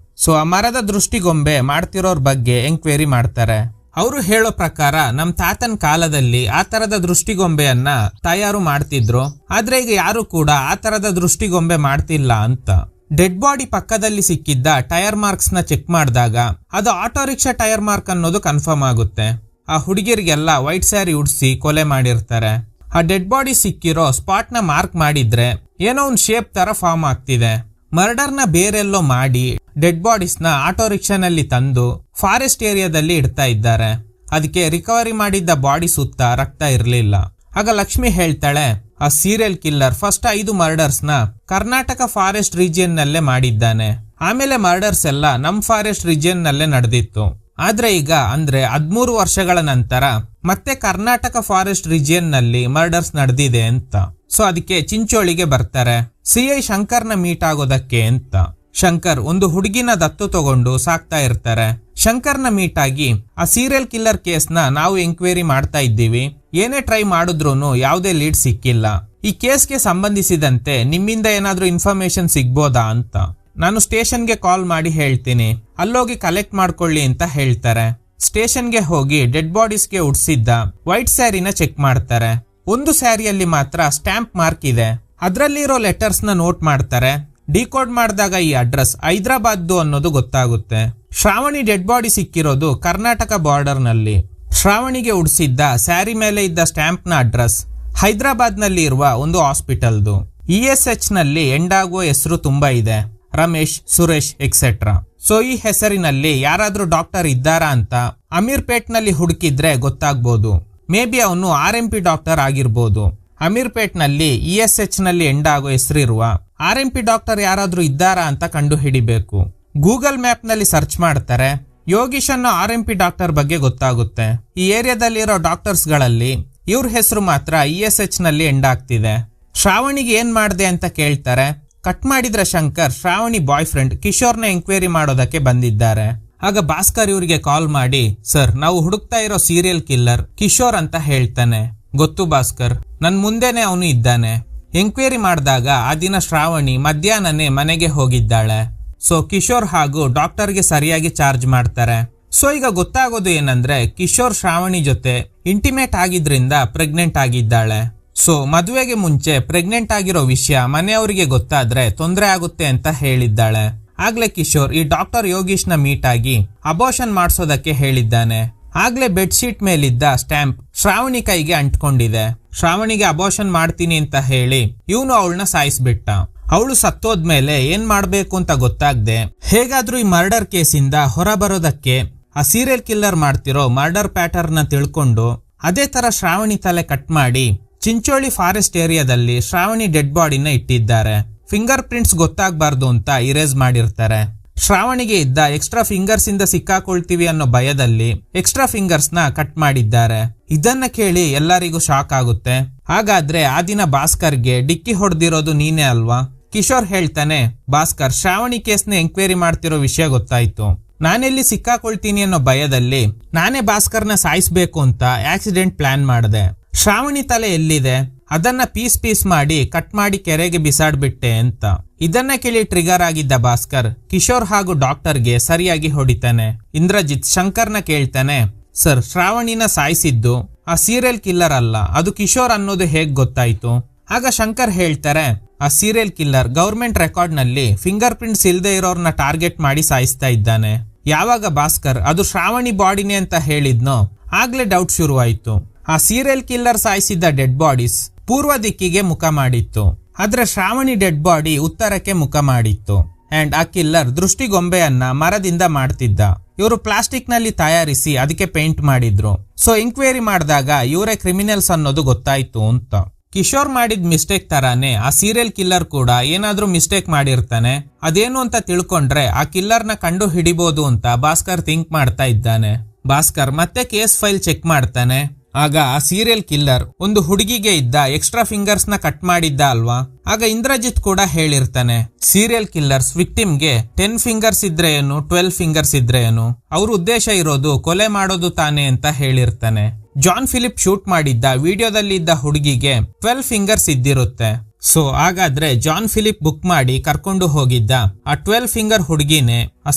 ಸೊ ಆ ಮರದ ದೃಷ್ಟಿಗೊಂಬೆ ಮಾಡ್ತಿರೋರ್ ಬಗ್ಗೆ ಎಂಕ್ವೈರಿ ಮಾಡ್ತಾರೆ. ಅವರು ಹೇಳೋ ಪ್ರಕಾರ ನಮ್ ತಾತನ್ ಕಾಲದಲ್ಲಿ ಆ ತರದ ದೃಷ್ಟಿಗೊಂಬೆಯನ್ನ ತಯಾರು ಮಾಡ್ತಿದ್ರು, ಆದ್ರೆ ಈಗ ಯಾರು ಕೂಡ ಆ ತರದ ದೃಷ್ಟಿಗೊಂಬೆ ಮಾಡ್ತಿಲ್ಲ ಅಂತ. ಡೆಡ್ ಬಾಡಿ ಪಕ್ಕದಲ್ಲಿ ಸಿಕ್ಕಿದ್ದ ಟೈರ್ ಮಾರ್ಕ್ಸ್ ನ ಚೆಕ್ ಮಾಡಿದಾಗ ಅದು ಆಟೋ ರಿಕ್ಷಾ ಟೈರ್ ಮಾರ್ಕ್ ಅನ್ನೋದು ಕನ್ಫರ್ಮ್ ಆಗುತ್ತೆ. ಆ ಹುಡುಗಿರಿಗೆಲ್ಲ ವೈಟ್ ಸ್ಯಾರಿ ಉಡ್ಸಿ ಕೊಲೆ ಮಾಡಿರ್ತಾರೆ. ಆ ಡೆಡ್ ಬಾಡಿ ಸಿಕ್ಕಿರೋ ಸ್ಪಾಟ್ ನ ಮಾರ್ಕ್ ಮಾಡಿದ್ರೆ ಏನೋ ಒಂದ್ ಶೇಪ್ ತರ ಫಾರ್ಮ್ ಆಗ್ತಿದೆ. ಮರ್ಡರ್ ನ ಬೇರೆಲ್ಲೋ ಮಾಡಿ ಡೆಡ್ ಬಾಡೀಸ್ ನ ಆಟೋ ರಿಕ್ಷಾನಲ್ಲಿ ತಂದು ಫಾರೆಸ್ಟ್ ಏರಿಯಾದಲ್ಲಿ ಇಡ್ತಾ ಇದ್ದಾರೆ. ಅದಕ್ಕೆ ರಿಕವರಿ ಮಾಡಿದ್ದ ಬಾಡಿ ಸುತ್ತ ರಕ್ತ ಇರಲಿಲ್ಲ. ಆಗ ಲಕ್ಷ್ಮಿ ಹೇಳ್ತಾಳೆ, ಆ ಸೀರಿಯಲ್ ಕಿಲ್ಲರ್ ಫಸ್ಟ್ 5 ಮರ್ಡರ್ಸ್ ನ ಕರ್ನಾಟಕ ಫಾರೆಸ್ಟ್ ರೀಜಿಯನ್ ನಲ್ಲೇ ಮಾಡಿದ್ದಾನೆ. ಆಮೇಲೆ ಮರ್ಡರ್ಸ್ ಎಲ್ಲ ನಮ್ ಫಾರೆಸ್ಟ್ ರೀಜಿಯನ್ ನಲ್ಲೇ ನಡೆದಿತ್ತು. ಆದ್ರೆ ಈಗ ಅಂದ್ರೆ 13 ವರ್ಷಗಳ ನಂತರ ಮತ್ತೆ ಕರ್ನಾಟಕ ಫಾರೆಸ್ಟ್ ರೀಜಿಯನ್ ನಲ್ಲಿ ಮರ್ಡರ್ಸ್ ನಡೆದಿದೆ ಅಂತ. ಸೊ ಅದಕ್ಕೆ ಚಿಂಚೋಳಿಗೆ ಬರ್ತಾರೆ, CI ಶಂಕರ್ನ ಮೀಟ್ ಆಗೋದಕ್ಕೆ ಅಂತ. ಶಂಕರ್ ಒಂದು ಹುಡುಗಿನ ದತ್ತು ತಗೊಂಡು ಸಾಕ್ತಾ ಇರ್ತಾರೆ. ಶಂಕರ್ನ ಮೀಟ್ ಆಗಿ, ಆ ಸೀರಿಯಲ್ ಕಿಲ್ಲರ್ ಕೇಸ್ನ ನಾವು ಎಂಕ್ವೈರಿ ಮಾಡ್ತಾ ಇದ್ದೀವಿ, ಏನೇ ಟ್ರೈ ಮಾಡಿದ್ರೂ ಯಾವುದೇ ಲೀಡ್ ಸಿಕ್ಕಿಲ್ಲ. ಈ ಕೇಸ್ಗೆ ಸಂಬಂಧಿಸಿದಂತೆ ನಿಮ್ಮಿಂದ ಏನಾದ್ರೂ ಇನ್ಫಾರ್ಮೇಶನ್ ಸಿಗ್ಬೋದಾ ಅಂತ. ನಾನು ಸ್ಟೇಷನ್ಗೆ ಕಾಲ್ ಮಾಡಿ ಹೇಳ್ತೀನಿ, ಅಲ್ಲೋಗಿ ಕಲೆಕ್ಟ್ ಮಾಡ್ಕೊಳ್ಳಿ ಅಂತ ಹೇಳ್ತಾರೆ. ಸ್ಟೇಷನ್ಗೆ ಹೋಗಿ ಡೆಡ್ ಬಾಡೀಸ್ಗೆ ಉಡ್ಸಿದ್ದ ವೈಟ್ ಸ್ಯಾರಿನ ಚೆಕ್ ಮಾಡ್ತಾರೆ. ಒಂದು ಸ್ಯಾರಿಯಲ್ಲಿ ಮಾತ್ರ ಸ್ಟ್ಯಾಂಪ್ ಮಾರ್ಕ್ ಇದೆ. ಅದರಲ್ಲಿರೋ ಲೆಟರ್ಸ್ ನ ನೋಟ್ ಮಾಡ್ತಾರೆ. ಡಿಕೋಡ್ ಮಾಡಿದಾಗ ಈ ಅಡ್ರೆಸ್ ಹೈದರಾಬಾದ್ದು ಅನ್ನೋದು ಗೊತ್ತಾಗುತ್ತೆ. ಶ್ರಾವಣಿ ಡೆಡ್ ಬಾಡಿ ಸಿಕ್ಕಿರೋದು ಕರ್ನಾಟಕ ಬಾರ್ಡರ್ ನಲ್ಲಿ. ಶ್ರಾವಣಿಗೆ ಉಡ್ಸಿದ್ದ ಸ್ಯಾರಿ ಮೇಲೆ ಇದ್ದ ಸ್ಟ್ಯಾಂಪ್ ನ ಅಡ್ರೆಸ್ ಹೈದರಾಬಾದ್ ನಲ್ಲಿ ಇರುವ ಒಂದು ಹಾಸ್ಪಿಟಲ್ದು. ESH ನಲ್ಲಿ ಎಂಡ್ ಆಗುವ ಹೆಸರು ತುಂಬಾ ಇದೆ, ರಮೇಶ್, ಸುರೇಶ್ ಎಕ್ಸೆಟ್ರಾ. ಸೊ ಈ ಹೆಸರಿನಲ್ಲಿ ಯಾರಾದ್ರೂ ಡಾಕ್ಟರ್ ಇದ್ದಾರಾ ಅಂತ ಅಮೀರ್ಪೇಟ್ ನಲ್ಲಿ ಹುಡುಕಿದ್ರೆ ಗೊತ್ತಾಗ್ಬೋದು. ಮೇ ಬಿ ಅವನು RMP ಡಾಕ್ಟರ್ ಆಗಿರ್ಬೋದು. ಅಮೀರ್ಪೇಟ್ ನಲ್ಲಿ ESH ನಲ್ಲಿ ಎಂಡ್ ಆಗೋ ಹೆಸರಿರುವ RMP ಡಾಕ್ಟರ್ ಯಾರಾದ್ರೂ ಇದ್ದಾರಾ ಅಂತ ಕಂಡು ಹಿಡಿಬೇಕು. ಗೂಗಲ್ ಮ್ಯಾಪ್ ನಲ್ಲಿ ಸರ್ಚ್ ಮಾಡ್ತಾರೆ. ಯೋಗೀಶ್ ಅನ್ನೋ RMP ಡಾಕ್ಟರ್ ಬಗ್ಗೆ ಗೊತ್ತಾಗುತ್ತೆ. ಈ ಏರಿಯಾದಲ್ಲಿರೋ ಡಾಕ್ಟರ್ಸ್ ಗಳಲ್ಲಿ ಇವ್ರ ಹೆಸರು ಮಾತ್ರ ESH ನಲ್ಲಿ ಎಂಡ್ ಆಗ್ತಿದೆ. ಶ್ರಾವಣಿಗೆ ಏನ್ ಮಾಡ್ದೆ ಅಂತ ಕೇಳ್ತಾರೆ. ಕಟ್ ಮಾಡಿದ್ರೆ Shankar Shravani boy friend ಕಿಶೋರ್ನ enquiry ಮಾಡೋದಕ್ಕೆ ಬಂದಿದ್ದಾರೆ. ಆಗ ಭಾಸ್ಕರ್ ಇವರಿಗೆ ಕಾಲ್ ಮಾಡಿ, ಸರ್ ನಾವು ಹುಡುಕ್ತಾ ಇರೋ ಸೀರಿಯಲ್ ಕಿಲ್ಲರ್ ಕಿಶೋರ್ ಅಂತ ಹೇಳ್ತಾನೆ. ಗೊತ್ತು ಭಾಸ್ಕರ್, ನನ್ ಮುಂದೆನೆ ಅವನು ಇದ್ದಾನೆ. ಎಂಕ್ವೈರಿ ಮಾಡಿದಾಗ ಆ ದಿನ ಶ್ರಾವಣಿ ಮಧ್ಯಾಹ್ನನೇ ಮನೆಗೆ ಹೋಗಿದ್ದಾಳೆ. ಸೊ ಕಿಶೋರ್ ಹಾಗೂ ಡಾಕ್ಟರ್ಗೆ ಸರಿಯಾಗಿ ಚಾರ್ಜ್ ಮಾಡ್ತಾರೆ. ಸೊ ಈಗ ಗೊತ್ತಾಗೋದು ಏನಂದ್ರೆ ಕಿಶೋರ್ ಶ್ರಾವಣಿ ಜೊತೆ ಇಂಟಿಮೇಟ್ ಆಗಿದ್ರಿಂದ ಪ್ರೆಗ್ನೆಂಟ್ ಆಗಿದ್ದಾಳೆ. ಸೊ ಮದುವೆಗೆ ಮುಂಚೆ ಪ್ರೆಗ್ನೆಂಟ್ ಆಗಿರೋ ವಿಷಯ ಮನೆಯವರಿಗೆ ಗೊತ್ತಾದ್ರೆ ತೊಂದರೆ ಆಗುತ್ತೆ ಅಂತ ಹೇಳಿದ್ದಾಳೆ. ಆಗ್ಲೇ ಕಿಶೋರ್ ಈ ಡಾಕ್ಟರ್ ಯೋಗೀಶ್ ನ ಮೀಟ್ ಆಗಿ ಅಬೋಷನ್ ಮಾಡಿಸೋದಕ್ಕೆ ಹೇಳಿದ್ದಾನೆ. ಆಗ್ಲೇ ಬೆಡ್ಶೀಟ್ ಮೇಲಿದ್ದ ಸ್ಟ್ಯಾಂಪ್ ಶ್ರಾವಣಿ ಕೈಗೆ ಅಂಟ್ಕೊಂಡಿದೆ. ಶ್ರಾವಣಿಗೆ ಅಬೋಷನ್ ಮಾಡ್ತೀನಿ ಅಂತ ಹೇಳಿ ಇವನು ಅವಳನ್ನ ಸಾಯಿಸ್ಬಿಟ್ಟ. ಅವಳು ಸತ್ತೋದ್ಮೇಲೆ ಏನ್ ಮಾಡ್ಬೇಕು ಅಂತ ಗೊತ್ತಾಗ್ದೆ ಹೇಗಾದ್ರೂ ಈ ಮರ್ಡರ್ ಕೇಸಿಂದ ಹೊರ ಬರೋದಕ್ಕೆ ಆ ಸೀರಿಯಲ್ ಕಿಲ್ಲರ್ ಮಾಡ್ತಿರೋ ಮರ್ಡರ್ ಪ್ಯಾಟರ್ನ್ ನ ತಿಳ್ಕೊಂಡು ಅದೇ ತರ ಶ್ರಾವಣಿ ತಲೆ ಕಟ್ ಮಾಡಿ ಚಿಂಚೋಳಿ ಫಾರೆಸ್ಟ್ ಏರಿಯಾದಲ್ಲಿ ಶ್ರಾವಣಿ ಡೆಡ್ ಬಾಡಿನ ಇಟ್ಟಿದ್ದಾರೆ. ಫಿಂಗರ್ ಪ್ರಿಂಟ್ಸ್ ಗೊತ್ತಾಗಬಾರ್ದು ಅಂತ ಇರೇಸ್ ಮಾಡಿರ್ತಾರೆ. ಶ್ರಾವಣಿಗೆ ಇದ್ದ ಎಕ್ಸ್ಟ್ರಾ ಫಿಂಗರ್ಸ್ ಇಂದ ಸಿಕ್ಕಾಕೊಳ್ತೀವಿ ಅನ್ನೋ ಭಯದಲ್ಲಿ ಎಕ್ಸ್ಟ್ರಾ ಫಿಂಗರ್ಸ್ ನ ಕಟ್ ಮಾಡಿದ್ದಾರೆ. ಇದನ್ನ ಕೇಳಿ ಎಲ್ಲರಿಗೂ ಶಾಕ್ ಆಗುತ್ತೆ. ಹಾಗಾದ್ರೆ ಆ ದಿನ ಭಾಸ್ಕರ್ಗೆ ಡಿಕ್ಕಿ ಹೊಡೆದಿರೋದು ನೀನೇ ಅಲ್ವಾ? ಕಿಶೋರ್ ಹೇಳ್ತಾನೆ, ಭಾಸ್ಕರ್ ಶ್ರಾವಣಿ ಕೇಸ್ನ ಎಂಕ್ವೈರಿ ಮಾಡ್ತಿರೋ ವಿಷಯ ಗೊತ್ತಾಯ್ತು. ನಾನೆಲ್ಲಿ ಸಿಕ್ಕಾಕೊಳ್ತೀನಿ ಅನ್ನೋ ಭಯದಲ್ಲಿ ನಾನೇ ಭಾಸ್ಕರ್ನ ಸಾಯಿಸ್ಬೇಕು ಅಂತ ಆಕ್ಸಿಡೆಂಟ್ ಪ್ಲಾನ್ ಮಾಡಿದೆ. ಶ್ರಾವಣಿ ತಲೆ ಎಲ್ಲಿದೆ ಅದನ್ನ ಪೀಸ್ ಮಾಡಿ ಕಟ್ ಮಾಡಿ ಕೆರೆಗೆ ಬಿಸಾಡ್ಬಿಟ್ಟೆ ಅಂತ. ಇದನ್ನ ಕೇಳಿ ಟ್ರಿಗರ್ ಆಗಿದ್ದ ಭಾಸ್ಕರ್ ಕಿಶೋರ್ ಹಾಗೂ ಡಾಕ್ಟರ್ಗೆ ಸರಿಯಾಗಿ ಹೊಡಿತಾನೆ. ಇಂದ್ರಜಿತ್ ಶಂಕರ್ನ ಕೇಳ್ತಾನೆ, ಸರ್ ಶ್ರಾವಣಿನ ಸಾಯಿಸಿದ್ದು ಆ ಸೀರಿಯಲ್ ಕಿಲ್ಲರ್ ಅಲ್ಲ, ಅದು ಕಿಶೋರ್ ಅನ್ನೋದು ಹೇಗ್ ಗೊತ್ತಾಯ್ತು? ಆಗ ಶಂಕರ್ ಹೇಳ್ತಾರೆ, ಆ ಸೀರಿಯಲ್ ಕಿಲ್ಲರ್ ಗವರ್ಮೆಂಟ್ ರೆಕಾರ್ಡ್ ನಲ್ಲಿ ಫಿಂಗರ್ ಪ್ರಿಂಟ್ಸ್ ಇಲ್ದೇ ಇರೋರ್ನ ಟಾರ್ಗೆಟ್ ಮಾಡಿ ಸಾಯಿಸ್ತಾ ಇದ್ದಾನೆ. ಯಾವಾಗ ಭಾಸ್ಕರ್ ಅದು ಶ್ರಾವಣಿ ಬಾಡಿನೇ ಅಂತ ಹೇಳಿದ್ನೋ ಆಗ್ಲೇ ಡೌಟ್ ಶುರುವಾಯ್ತು. ಆ ಸೀರಿಯಲ್ ಕಿಲ್ಲರ್ ಸಾಯಿಸಿದ್ದ ಡೆಡ್ ಬಾಡೀಸ್ ಪೂರ್ವ ದಿಕ್ಕಿಗೆ ಮುಖ ಮಾಡಿತ್ತು, ಆದ್ರೆ ಶ್ರಾವಣಿ ಡೆಡ್ ಬಾಡಿ ಉತ್ತರಕ್ಕೆ ಮುಖ ಮಾಡಿತ್ತು. ಅಂಡ್ ಆ ಕಿಲ್ಲರ್ ದೃಷ್ಟಿಗೊಂಬೆಯನ್ನ ಮರದಿಂದ ಮಾಡ್ತಿದ್ದ. ಇವರು ಪ್ಲಾಸ್ಟಿಕ್ ನಲ್ಲಿ ತಯಾರಿಸಿ ಅದಕ್ಕೆ ಪೇಂಟ್ ಮಾಡಿದ್ರು. ಸೊ ಎಂಕ್ವೈರಿ ಮಾಡಿದಾಗ ಇವರೇ ಕ್ರಿಮಿನಲ್ಸ್ ಅನ್ನೋದು ಗೊತ್ತಾಯ್ತು ಅಂತ. ಕಿಶೋರ್ ಮಾಡಿದ ಮಿಸ್ಟೇಕ್ ತರಾನೇ ಆ ಸೀರಿಯಲ್ ಕಿಲ್ಲರ್ ಕೂಡ ಏನಾದ್ರೂ ಮಿಸ್ಟೇಕ್ ಮಾಡಿರ್ತಾನೆ. ಅದೇನು ಅಂತ ತಿಳ್ಕೊಂಡ್ರೆ ಆ ಕಿಲ್ಲರ್ನ ಕಂಡು ಹಿಡಿಬಹುದು ಅಂತ ಭಾಸ್ಕರ್ ಥಿಂಕ್ ಮಾಡ್ತಾ ಇದ್ದಾನೆ. ಭಾಸ್ಕರ್ ಮತ್ತೆ ಕೇಸ್ ಫೈಲ್ ಚೆಕ್ ಮಾಡ್ತಾನೆ. ಆಗ ಆ ಸೀರಿಯಲ್ ಕಿಲ್ಲರ್ ಒಂದು ಹುಡುಗಿಗೆ ಇದ್ದ ಎಕ್ಸ್ಟ್ರಾ ಫಿಂಗರ್ಸ್ ನ ಕಟ್ ಮಾಡಿದ್ದ ಅಲ್ವಾ? ಆಗ ಇಂದ್ರಜಿತ್ ಕೂಡ ಹೇಳಿರ್ತಾನೆ, ಸೀರಿಯಲ್ ಕಿಲ್ಲರ್ಸ್ ವಿಕ್ಟಿಮ್ಗೆ 10 ಫಿಂಗರ್ಸ್ ಇದ್ರೆ ಏನು 12 ಫಿಂಗರ್ಸ್ ಇದ್ರೆ ಏನು, ಅವ್ರ ಉದ್ದೇಶ ಇರೋದು ಕೊಲೆ ಮಾಡೋದು ತಾನೆ ಅಂತ ಹೇಳಿರ್ತಾನೆ. ಜಾನ್ ಫಿಲಿಪ್ ಶೂಟ್ ಮಾಡಿದ್ದ ವಿಡಿಯೋದಲ್ಲಿ ಇದ್ದ ಹುಡುಗಿಗೆ 12 ಫಿಂಗರ್ಸ್ ಇದ್ದಿರುತ್ತೆ. ಸೊ ಹಾಗಾದ್ರೆ ಜಾನ್ ಫಿಲಿಪ್ ಬುಕ್ ಮಾಡಿ ಕರ್ಕೊಂಡು ಹೋಗಿದ್ದ ಆ 12 ಫಿಂಗರ್ ಹುಡುಗಿನೇ ಆ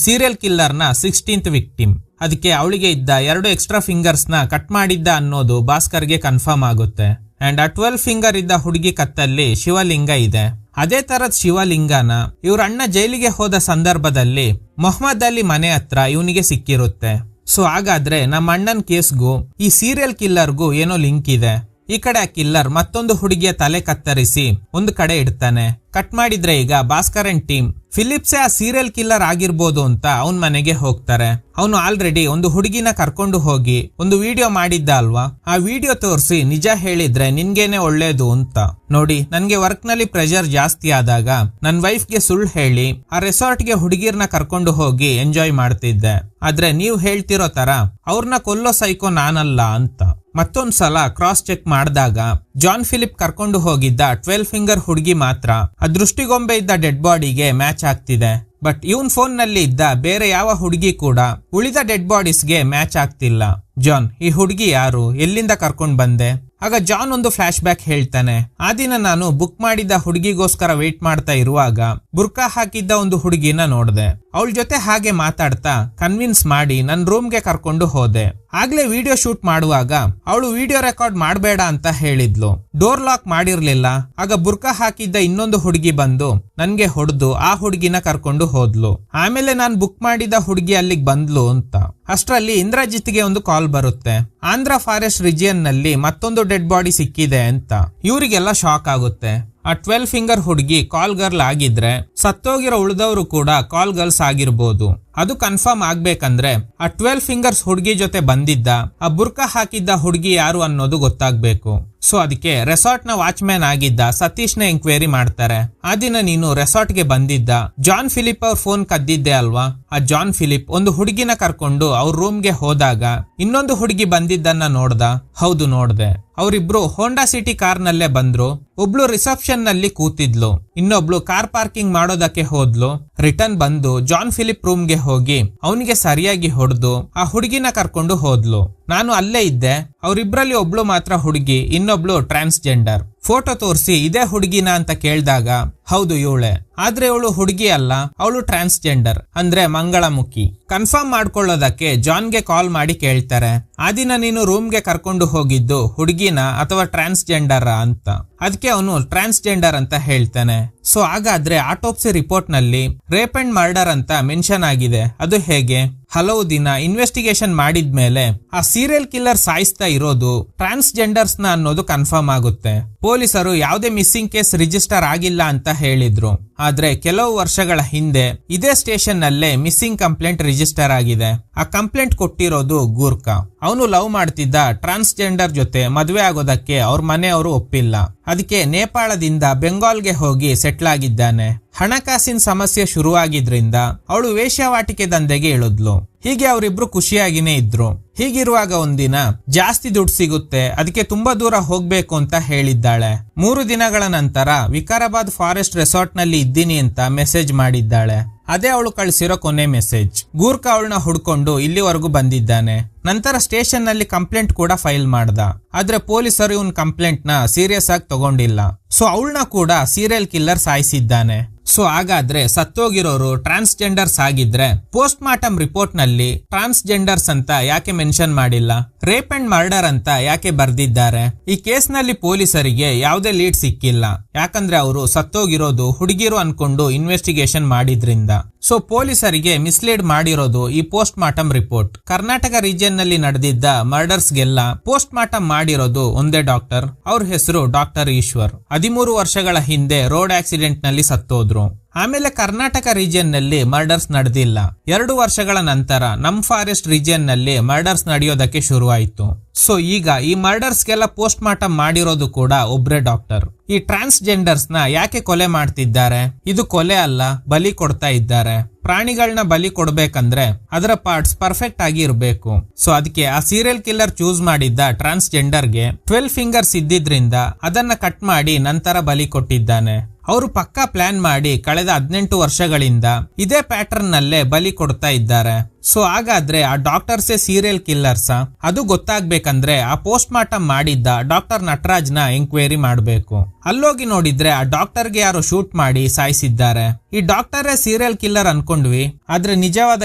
ಸೀರಿಯಲ್ ಕಿಲ್ಲರ್ ನ 16th ವಿಕ್ಟಿಮ್. ಅದಕ್ಕೆ ಅವಳಿಗೆ ಇದ್ದ 2 ಎಕ್ಸ್ಟ್ರಾ ಫಿಂಗರ್ಸ್ ನ ಕಟ್ ಮಾಡಿದ್ದ ಅನ್ನೋದು ಭಾಸ್ಕರ್ಗೆ ಕನ್ಫರ್ಮ್ ಆಗುತ್ತೆ. ಅಂಡ್ ಆ 12 ಫಿಂಗರ್ ಇದ್ದ ಹುಡುಗಿ ಕತ್ತಲ್ಲಿ ಶಿವಲಿಂಗ ಇದೆ. ಅದೇ ತರದ್ ಶಿವಲಿಂಗನ ಇವ್ರ ಅಣ್ಣ ಜೈಲಿಗೆ ಹೋದ ಸಂದರ್ಭದಲ್ಲಿ ಮೊಹಮ್ಮದ್ ಅಲಿ ಮನೆ ಹತ್ರ ಇವನಿಗೆ ಸಿಕ್ಕಿರುತ್ತೆ. ಸೊ ಹಾಗಾದ್ರೆ ನಮ್ಮ ಅಣ್ಣನ್ ಕೇಸ್ಗೂ ಈ ಸೀರಿಯಲ್ ಕಿಲ್ಲರ್ಗೂ ಏನೋ ಲಿಂಕ್ ಇದೆ. ಈ ಕಡೆ ಆ ಕಿಲ್ಲರ್ ಮತ್ತೊಂದು ಹುಡುಗಿಯ ತಲೆ ಕತ್ತರಿಸಿ ಒಂದು ಕಡೆ ಇಡ್ತಾನೆ. ಕಟ್ ಮಾಡಿದ್ರೆ ಈಗ ಭಾಸ್ಕರ್ ಅಂಡ್ ಟೀಮ್ ಫಿಲಿಪ್ಸೇ ಆ ಸೀರಿಯಲ್ ಕಿಲ್ಲರ್ ಆಗಿರ್ಬೋದು ಅಂತ ಅವನ್ ಮನೆಗೆ ಹೋಗ್ತಾರೆ. ಅವನು ಆಲ್ರೆಡಿ ಒಂದು ಹುಡುಗಿನ ಕರ್ಕೊಂಡು ಹೋಗಿ ಒಂದು ವಿಡಿಯೋ ಮಾಡಿದ್ದ ಅಲ್ವಾ? ಆ ವಿಡಿಯೋ ತೋರಿಸಿ ನಿಜ ಹೇಳಿದ್ರೆ ನಿನ್ಗೇನೆ ಒಳ್ಳೇದು ಅಂತ. ನೋಡಿ, ನನ್ಗೆ ವರ್ಕ್ ನಲ್ಲಿ ಪ್ರೆಷರ್ ಜಾಸ್ತಿ ಆದಾಗ ನನ್ ವೈಫ್ಗೆ ಸುಳ್ಳು ಹೇಳಿ ಆ ರೆಸಾರ್ಟ್ಗೆ ಹುಡುಗಿರ್ನ ಕರ್ಕೊಂಡು ಹೋಗಿ ಎಂಜಾಯ್ ಮಾಡ್ತಿದ್ದೆ. ಆದ್ರೆ ನೀವು ಹೇಳ್ತಿರೋ ತರ ಅವ್ರನ್ನ ಕೊಲ್ಲೋ ಸೈಕೋ ನಾನಲ್ಲ ಅಂತ. ಮತ್ತೊಂದ್ಸಲ ಕ್ರಾಸ್ ಚೆಕ್ ಮಾಡಿದಾಗ ಜಾನ್ ಫಿಲಿಪ್ ಕರ್ಕೊಂಡು ಹೋಗಿದ್ದ 12 ಫಿಂಗರ್ ಹುಡುಗಿ ಮಾತ್ರ ಆ ದೃಷ್ಟಿಗೊಂಬೆ ಇದ್ದ ಡೆಡ್ ಬಾಡಿಗೆ ಮ್ಯಾಚ್ ಆಗ್ತಿದೆ. ಬಟ್ ಇವನ್ ಫೋನ್ ನಲ್ಲಿ ಇದ್ದ ಬೇರೆ ಯಾವ ಹುಡುಗಿ ಕೂಡ ಉಳಿದ ಡೆಡ್ ಬಾಡೀಸ್ಗೆ ಮ್ಯಾಚ್ ಆಗ್ತಿಲ್ಲ. ಜಾನ್, ಈ ಹುಡುಗಿ ಯಾರು, ಎಲ್ಲಿಂದ ಕರ್ಕೊಂಡ್ ಬಂದೆ? ಆಗ ಜಾನ್ ಒಂದು ಫ್ಲಾಶ್ ಬ್ಯಾಕ್ ಹೇಳ್ತಾನೆ. ಆ ದಿನ ನಾನು ಬುಕ್ ಮಾಡಿದ್ದ ಹುಡುಗಿಗೋಸ್ಕರ ವೇಟ್ ಮಾಡ್ತಾ ಇರುವಾಗ ಬುರ್ಕಾ ಹಾಕಿದ್ದ ಒಂದು ಹುಡುಗಿನ ನೋಡ್ದೆ. ಅವಳ ಜೊತೆ ಹಾಗೆ ಮಾತಾಡ್ತಾ ಕನ್ವಿನ್ಸ್ ಮಾಡಿ ನನ್ ರೂಮ್ಗೆ ಕರ್ಕೊಂಡು ಹೋದೆ. ಆಗ್ಲೇ ವಿಡಿಯೋ ಶೂಟ್ ಮಾಡುವಾಗ ಅವಳು ವಿಡಿಯೋ ರೆಕಾರ್ಡ್ ಮಾಡಬೇಡ ಅಂತ ಹೇಳಿದ್ಲು. ಡೋರ್ ಲಾಕ್ ಮಾಡಿರ್ಲಿಲ್ಲ. ಆಗ ಬುರ್ಕಾ ಹಾಕಿದ್ದ ಇನ್ನೊಂದು ಹುಡುಗಿ ಬಂದು ನನ್ಗೆ ಹೊಡೆದು ಆ ಹುಡುಗಿನ ಕರ್ಕೊಂಡು ಹೋದ್ಲು. ಆಮೇಲೆ ನಾನ್ ಬುಕ್ ಮಾಡಿದ ಹುಡುಗಿ ಅಲ್ಲಿಗೆ ಬಂದ್ಲು ಅಂತ. ಅಷ್ಟರಲ್ಲಿ ಇಂದ್ರಜಿತ್ಗೆ ಒಂದು ಕಾಲ್ ಬರುತ್ತೆ. ಆಂಧ್ರ ಫಾರೆಸ್ಟ್ ರಿಜಿಯನ್ ನಲ್ಲಿ ಮತ್ತೊಂದು ಡೆಡ್ ಬಾಡಿ ಸಿಕ್ಕಿದೆ ಅಂತ. ಇವರಿಗೆಲ್ಲ ಶಾಕ್ ಆಗುತ್ತೆ. ಆ 12 ಫಿಂಗರ್ ಹುಡುಗಿ ಕಾಲ್ ಗರ್ಲ್ ಆಗಿದ್ರೆ ಸತ್ತೋಗಿರೋ ಉಳಿದವರು ಕೂಡ ಕಾಲ್ ಗರ್ಲ್ಸ್ ಆಗಿರ್ಬೋದು. ಅದು ಕನ್ಫರ್ಮ್ ಆಗ್ಬೇಕಂದ್ರೆ ಆ 12 ಫಿಂಗರ್ಸ್ ಹುಡುಗಿ ಜೊತೆ ಬಂದಿದ್ದ ಆ ಬುರ್ಕ ಹಾಕಿದ್ದ ಹುಡುಗಿ ಯಾರು ಅನ್ನೋದು ಗೊತ್ತಾಗ್ಬೇಕು. ಸೊ ಅದಕ್ಕೆ ರೆಸಾರ್ಟ್ ನ ವಾಚ್ಮ್ಯಾನ್ ಆಗಿದ್ದ ಸತೀಶ್ ನ ಎಂಕ್ವೈರಿ ಮಾಡ್ತಾರೆ. ಆ ದಿನ ನೀನು ರೆಸಾರ್ಟ್ ಗೆ ಬಂದಿದ್ದ ಜಾನ್ ಫಿಲಿಪ್ ಅವ್ರ ಫೋನ್ ಕದ್ದಿದ್ದೆ ಅಲ್ವಾ? ಆ ಜಾನ್ ಫಿಲಿಪ್ ಒಂದು ಹುಡುಗಿನ ಕರ್ಕೊಂಡು ಅವ್ರ ರೂಮ್ ಗೆ ಹೋದಾಗ ಇನ್ನೊಂದು ಹುಡುಗಿ ಬಂದಿದ್ದನ್ನ ನೋಡ್ದ? ಹೌದು, ನೋಡ್ದೆ. ಅವರಿಬ್ರು ಹೋಂಡಾ ಸಿಟಿ ಕಾರ್ ನಲ್ಲೇ ಬಂದ್ರು. ಒಬ್ಳು ರಿಸೆಪ್ಷನ್ ನಲ್ಲಿ ಕೂತಿದ್ಲು, ಇನ್ನೊಬ್ಳು ಕಾರ್ ಪಾರ್ಕಿಂಗ್ ಮಾಡೋದಕ್ಕೆ ಹೋದ್ಲು. ರಿಟರ್ನ್ ಬಂದು ಜಾನ್ ಫಿಲಿಪ್ ರೂಮ್ ಗೆ ಹೋಗಿ ಅವನಿಗೆ ಸರಿಯಾಗಿ ಹೊಡೆದು ಆ ಹುಡುಗಿನ ಕರ್ಕೊಂಡು ಹೋದ್ಲು. ನಾನು ಅಲ್ಲೇ ಇದ್ದೆ. ಅವರಿಬ್ರಲ್ಲಿ ಒಬ್ಳು ಮಾತ್ರ ಹುಡುಗಿ, ಇನ್ನೊಬ್ಳು ಟ್ರಾನ್ಸ್ಜೆಂಡರ್. ಫೋಟೋ ತೋರಿಸಿ ಇದೇ ಹುಡುಗಿನ ಅಂತ ಕೇಳಿದಾಗ ಹೌದು ಇವಳೆ, ಆದ್ರೆ ಇವಳು ಹುಡುಗಿ ಅಲ್ಲ, ಅವಳು ಟ್ರಾನ್ಸ್ಜೆಂಡರ್ ಅಂದ್ರೆ ಮಂಗಳಮುಖಿ. ಕನ್ಫರ್ಮ್ ಮಾಡ್ಕೊಳ್ಳೋದಕ್ಕೆ ಜಾನ್ಗೆ ಕಾಲ್ ಮಾಡಿ ಕೇಳ್ತಾರೆ, ಆ ದಿನ ನೀನು ರೂಮ್ಗೆ ಕರ್ಕೊಂಡು ಹೋಗಿದ್ದು ಹುಡುಗಿನ ಅಥವಾ ಟ್ರಾನ್ಸ್ಜೆಂಡರ್ ಅಂತ. ಅದಕ್ಕೆ ಅವನು ಟ್ರಾನ್ಸ್ಜೆಂಡರ್ ಅಂತ ಹೇಳ್ತಾನೆ. ಸೊ ಹಾಗಾದ್ರೆ ಆಟೋಪ್ಸಿ ರಿಪೋರ್ಟ್ ನಲ್ಲಿ ರೇಪ್ ಅಂಡ್ ಮರ್ಡರ್ ಅಂತ ಮೆನ್ಷನ್ ಆಗಿದೆ, ಅದು ಹೇಗೆ? ಹಲವು ದಿನ ಇನ್ವೆಸ್ಟಿಗೇಷನ್ ಮಾಡಿದ್ಮೇಲೆ ಆ ಸೀರಿಯಲ್ ಕಿಲ್ಲರ್ ಸಾಯಿಸ್ತಾ ಇರೋದು ಟ್ರಾನ್ಸ್ಜೆಂಡರ್ಸ್ ನ ಅನ್ನೋದು ಕನ್ಫರ್ಮ್ ಆಗುತ್ತೆ. ಪೊಲೀಸರು ಯಾವುದೇ ಮಿಸ್ಸಿಂಗ್ ಕೇಸ್ ರಿಜಿಸ್ಟರ್ ಆಗಿಲ್ಲ ಅಂತ ಹೇಳಿದ್ರು, ಆದ್ರೆ ಕೆಲವು ವರ್ಷಗಳ ಹಿಂದೆ ಇದೇ ಸ್ಟೇಷನ್ ನಲ್ಲೇ ಮಿಸ್ಸಿಂಗ್ ಕಂಪ್ಲೇಂಟ್ ರಿಜಿಸ್ಟರ್ ಆಗಿದೆ. ಆ ಕಂಪ್ಲೇಂಟ್ ಕೊಟ್ಟಿರೋದು ಗೂರ್ಖಾ. ಅವನು ಲವ್ ಮಾಡ್ತಿದ್ದ ಟ್ರಾನ್ಸ್ಜೆಂಡರ್ ಜೊತೆ ಮದುವೆ ಆಗೋದಕ್ಕೆ ಅವ್ರ ಮನೆಯವರು ಒಪ್ಪಿಲ್ಲ. ಅದಕ್ಕೆ ನೇಪಾಳದಿಂದ ಬೆಂಗಾಲ್ಗೆ ಹೋಗಿ ಸೆಟ್ಲ್ ಆಗಿದ್ದಾನೆ. ಹಣಕಾಸಿನ ಸಮಸ್ಯೆ ಶುರುವಾಗಿದ್ರಿಂದ ಅವಳು ವೇಶ್ಯಾವಾಟಿಕೆ ದಂಧೆಗೆ ಇಳಿದ್ಲು. ಹೀಗೆ ಅವರಿಬ್ರು ಖುಷಿಯಾಗಿನೇ ಇದ್ರು. ಹೀಗಿರುವಾಗ ಒಂದಿನ ಜಾಸ್ತಿ ದುಡ್ಡು ಸಿಗುತ್ತೆ, ಅದಕ್ಕೆ ತುಂಬಾ ದೂರ ಹೋಗ್ಬೇಕು ಅಂತ ಹೇಳಿದ್ದಾಳೆ. 3 ದಿನಗಳ ನಂತರ ವಿಕಾರಾಬಾದ್ ಫಾರೆಸ್ಟ್ ರೆಸಾರ್ಟ್ ನಲ್ಲಿ ಇದ್ದೀನಿ ಅಂತ ಮೆಸೇಜ್ ಮಾಡಿದ್ದಾಳೆ. ಅದೇ ಅವಳು ಕಳಿಸಿರೋ ಕೊನೆ ಮೆಸೇಜ್. ಗೂರ್ಖಾ ಅವಳನ್ನ ಹುಡ್ಕೊಂಡು ಇಲ್ಲಿವರೆಗೂ ಬಂದಿದ್ದಾನೆ. ನಂತರ ಸ್ಟೇಷನ್ ನಲ್ಲಿ ಕಂಪ್ಲೇಂಟ್ ಕೂಡ ಫೈಲ್ ಮಾಡ್ದ. ಆದ್ರೆ ಪೊಲೀಸರು ಇವನ್ ಕಂಪ್ಲೇಂಟ್ ನ ಸೀರಿಯಸ್ ಆಗಿ ತಗೊಂಡಿಲ್ಲ. ಸೊ ಅವಳನ್ನ ಕೂಡ ಸೀರಿಯಲ್ ಕಿಲ್ಲರ್ ಸಾಯಿಸಿದ್ದಾನೆ. ಸೊ ಹಾಗಾದ್ರೆ ಸತ್ತೋಗಿರೋರು ಟ್ರಾನ್ಸ್ಜೆಂಡರ್ಸ್ ಆಗಿದ್ರೆ ಪೋಸ್ಟ್ ಮಾರ್ಟಮ್ ರಿಪೋರ್ಟ್ ನಲ್ಲಿ ಟ್ರಾನ್ಸ್ಜೆಂಡರ್ಸ್ ಅಂತ ಯಾಕೆ ಮೆನ್ಷನ್ ಮಾಡಿಲ್ಲ? ರೇಪ್ ಅಂಡ್ ಮರ್ಡರ್ ಅಂತ ಯಾಕೆ ಬರ್ದಿದ್ದಾರೆ? ಈ ಕೇಸ್ ನಲ್ಲಿ ಪೊಲೀಸರಿಗೆ ಯಾವುದೇ ಲೀಡ್ ಸಿಕ್ಕಿಲ್ಲ, ಯಾಕಂದ್ರೆ ಅವರು ಸತ್ತೋಗಿರೋದು ಹುಡುಗಿರು ಅನ್ಕೊಂಡು ಇನ್ವೆಸ್ಟಿಗೇಷನ್ ಮಾಡಿದ್ರಿಂದ. ಸೊ ಪೊಲೀಸರಿಗೆ ಮಿಸ್ಲೀಡ್ ಮಾಡಿರೋದು ಈ post mortem report. Karnataka region ನಲ್ಲಿ ನಡೆದಿದ್ದ ಮರ್ಡರ್ಸ್ ಗೆಲ್ಲ ಪೋಸ್ಟ್ ಮಾರ್ಟಮ್ ಮಾಡಿರೋದು ಒಂದೇ ಡಾಕ್ಟರ್. ಅವ್ರ ಹೆಸರು ಡಾಕ್ಟರ್ ಈಶ್ವರ್. 13 ವರ್ಷಗಳ ಹಿಂದೆ ರೋಡ್ ಆಕ್ಸಿಡೆಂಟ್ ನಲ್ಲಿ ಸತ್ತೋದ್ರು. ಆಮೇಲೆ ಕರ್ನಾಟಕ ರೀಜಿಯನ್ ನಲ್ಲಿ ಮರ್ಡರ್ಸ್ ನಡೆದಿಲ್ಲ. 2 ವರ್ಷಗಳ ನಂತರ ನಮ್ ಫಾರೆಸ್ಟ್ ರೀಜಿಯನ್ ನಲ್ಲಿ ಮರ್ಡರ್ಸ್ ನಡೆಯೋದಕ್ಕೆ ಶುರುವಾಯಿತು. ಸೊ ಈಗ ಈ ಮರ್ಡರ್ಸ್ಗೆಲ್ಲ ಪೋಸ್ಟ್ ಮಾರ್ಟಮ್ ಮಾಡಿರೋದು ಕೂಡ ಒಬ್ರೇ ಡಾಕ್ಟರ್. ಈ ಟ್ರಾನ್ಸ್ಜೆಂಡರ್ಸ್ ನ ಯಾಕೆ ಕೊಲೆ ಮಾಡ್ತಿದ್ದಾರೆ? ಇದು ಕೊಲೆ ಅಲ್ಲ, ಬಲಿ ಕೊಡ್ತಾ ಇದ್ದಾರೆ. ಪ್ರಾಣಿಗಳನ್ನ ಬಲಿ ಕೊಡ್ಬೇಕಂದ್ರೆ ಅದರ ಪಾರ್ಟ್ಸ್ ಪರ್ಫೆಕ್ಟ್ ಆಗಿ ಇರಬೇಕು. ಸೊ ಅದಕ್ಕೆ ಆ ಸೀರಿಯಲ್ ಕಿಲ್ಲರ್ ಚೂಸ್ ಮಾಡಿದ್ದ ಟ್ರಾನ್ಸ್ಜೆಂಡರ್ಗೆ 12 ಫಿಂಗರ್ಸ್ ಇದ್ದಿದ್ರಿಂದ ಅದನ್ನ ಕಟ್ ಮಾಡಿ ನಂತರ ಬಲಿ ಕೊಟ್ಟಿದ್ದಾನೆ. ಅವರು ಪಕ್ಕಾ ಪ್ಲಾನ್ ಮಾಡಿ ಕಳೆದ 18 ವರ್ಷಗಳಿಂದ ಇದೇ ಪ್ಯಾಟರ್ನ್ ನಲ್ಲೇ ಬಲಿ ಕೊಡ್ತಾ ಇದ್ದಾರೆ. ಸೊ ಹಾಗಾದ್ರೆ ಆ ಡಾಕ್ಟರ್ಸೇ ಸೀರಿಯಲ್ ಕಿಲ್ಲರ್ಸ್? ಅದು ಗೊತ್ತಾಗ್ಬೇಕಂದ್ರೆ ಆ ಪೋಸ್ಟ್ ಮಾರ್ಟಮ್ ಮಾಡಿದ್ದ ಡಾಕ್ಟರ್ ನಟರಾಜ್ ನ ಎಂಕ್ವೈರಿ ಮಾಡಬೇಕು. ಅಲ್ಲೋಗಿ ನೋಡಿದ್ರೆ ಆ ಡಾಕ್ಟರ್ಗೆ ಯಾರು ಶೂಟ್ ಮಾಡಿ ಸಾಯಿಸಿದ್ದಾರೆ. ಈ ಡಾಕ್ಟರೇ ಸೀರಿಯಲ್ ಕಿಲ್ಲರ್ ಅನ್ಕೊಂಡ್ವಿ, ಆದ್ರೆ ನಿಜವಾದ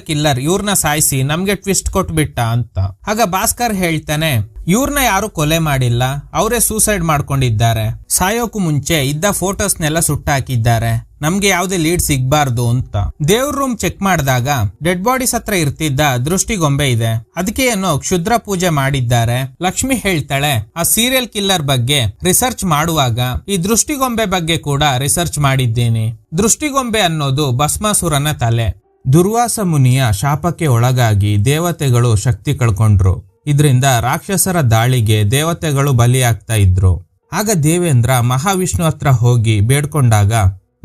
ಕಿಲ್ಲರ್ ಇವ್ರನ್ನ ಸಾಯಿಸಿ ನಮ್ಗೆ ಟ್ವಿಸ್ಟ್ ಕೊಟ್ಬಿಟ್ಟ ಅಂತ. ಆಗ ಭಾಸ್ಕರ್ ಹೇಳ್ತಾನೆ, ಇವ್ರನ್ನ ಯಾರು ಕೊಲೆ ಮಾಡಿಲ್ಲ, ಅವರೇ ಸೂಸೈಡ್ ಮಾಡ್ಕೊಂಡಿದ್ದಾರೆ. ಸಾಯೋಕು ಮುಂಚೆ ಇದ್ದ ಫೋಟೋಸ್ನೆಲ್ಲ ಸುಟ್ಟಾಕಿದ್ದಾರೆ, ನಮ್ಗೆ ಯಾವುದೇ ಲೀಡ್ ಸಿಗ್ಬಾರ್ದು ಅಂತ. ದೇವ್ರ ರೂಮ್ ಚೆಕ್ ಮಾಡಿದಾಗ ಡೆಡ್ ಬಾಡೀಸ್ ಹತ್ರ ಇರ್ತಿದ್ದ ದೃಷ್ಟಿಗೊಂಬೆ ಇದೆ, ಅದಕ್ಕೆ ಏನೋ ಕ್ಷುದ್ರ ಪೂಜೆ ಮಾಡಿದ್ದಾರೆ. ಲಕ್ಷ್ಮಿ ಹೇಳ್ತಾಳೆ, ಆ ಸೀರಿಯಲ್ ಕಿಲ್ಲರ್ ಬಗ್ಗೆ ರಿಸರ್ಚ್ ಮಾಡುವಾಗ ಈ ದೃಷ್ಟಿಗೊಂಬೆ ಬಗ್ಗೆ ಕೂಡ ರಿಸರ್ಚ್ ಮಾಡಿದ್ದೀನಿ. ದೃಷ್ಟಿಗೊಂಬೆ ಅನ್ನೋದು ಭಸ್ಮಾಸುರನ ತಲೆ. ದುರ್ವಾಸ ಮುನಿಯ ಶಾಪಕ್ಕೆ ಒಳಗಾಗಿ ದೇವತೆಗಳು ಶಕ್ತಿ ಕಳ್ಕೊಂಡ್ರು. ಇದರಿಂದ ರಾಕ್ಷಸರ ದಾಳಿಗೆ ದೇವತೆಗಳು ಬಲಿಯಾಗ್ತಾ ಇದ್ರು. ಆಗ ದೇವೇಂದ್ರ ಮಹಾವಿಷ್ಣು ಹತ್ರ ಹೋಗಿ ಬೇಡ್ಕೊಂಡಾಗ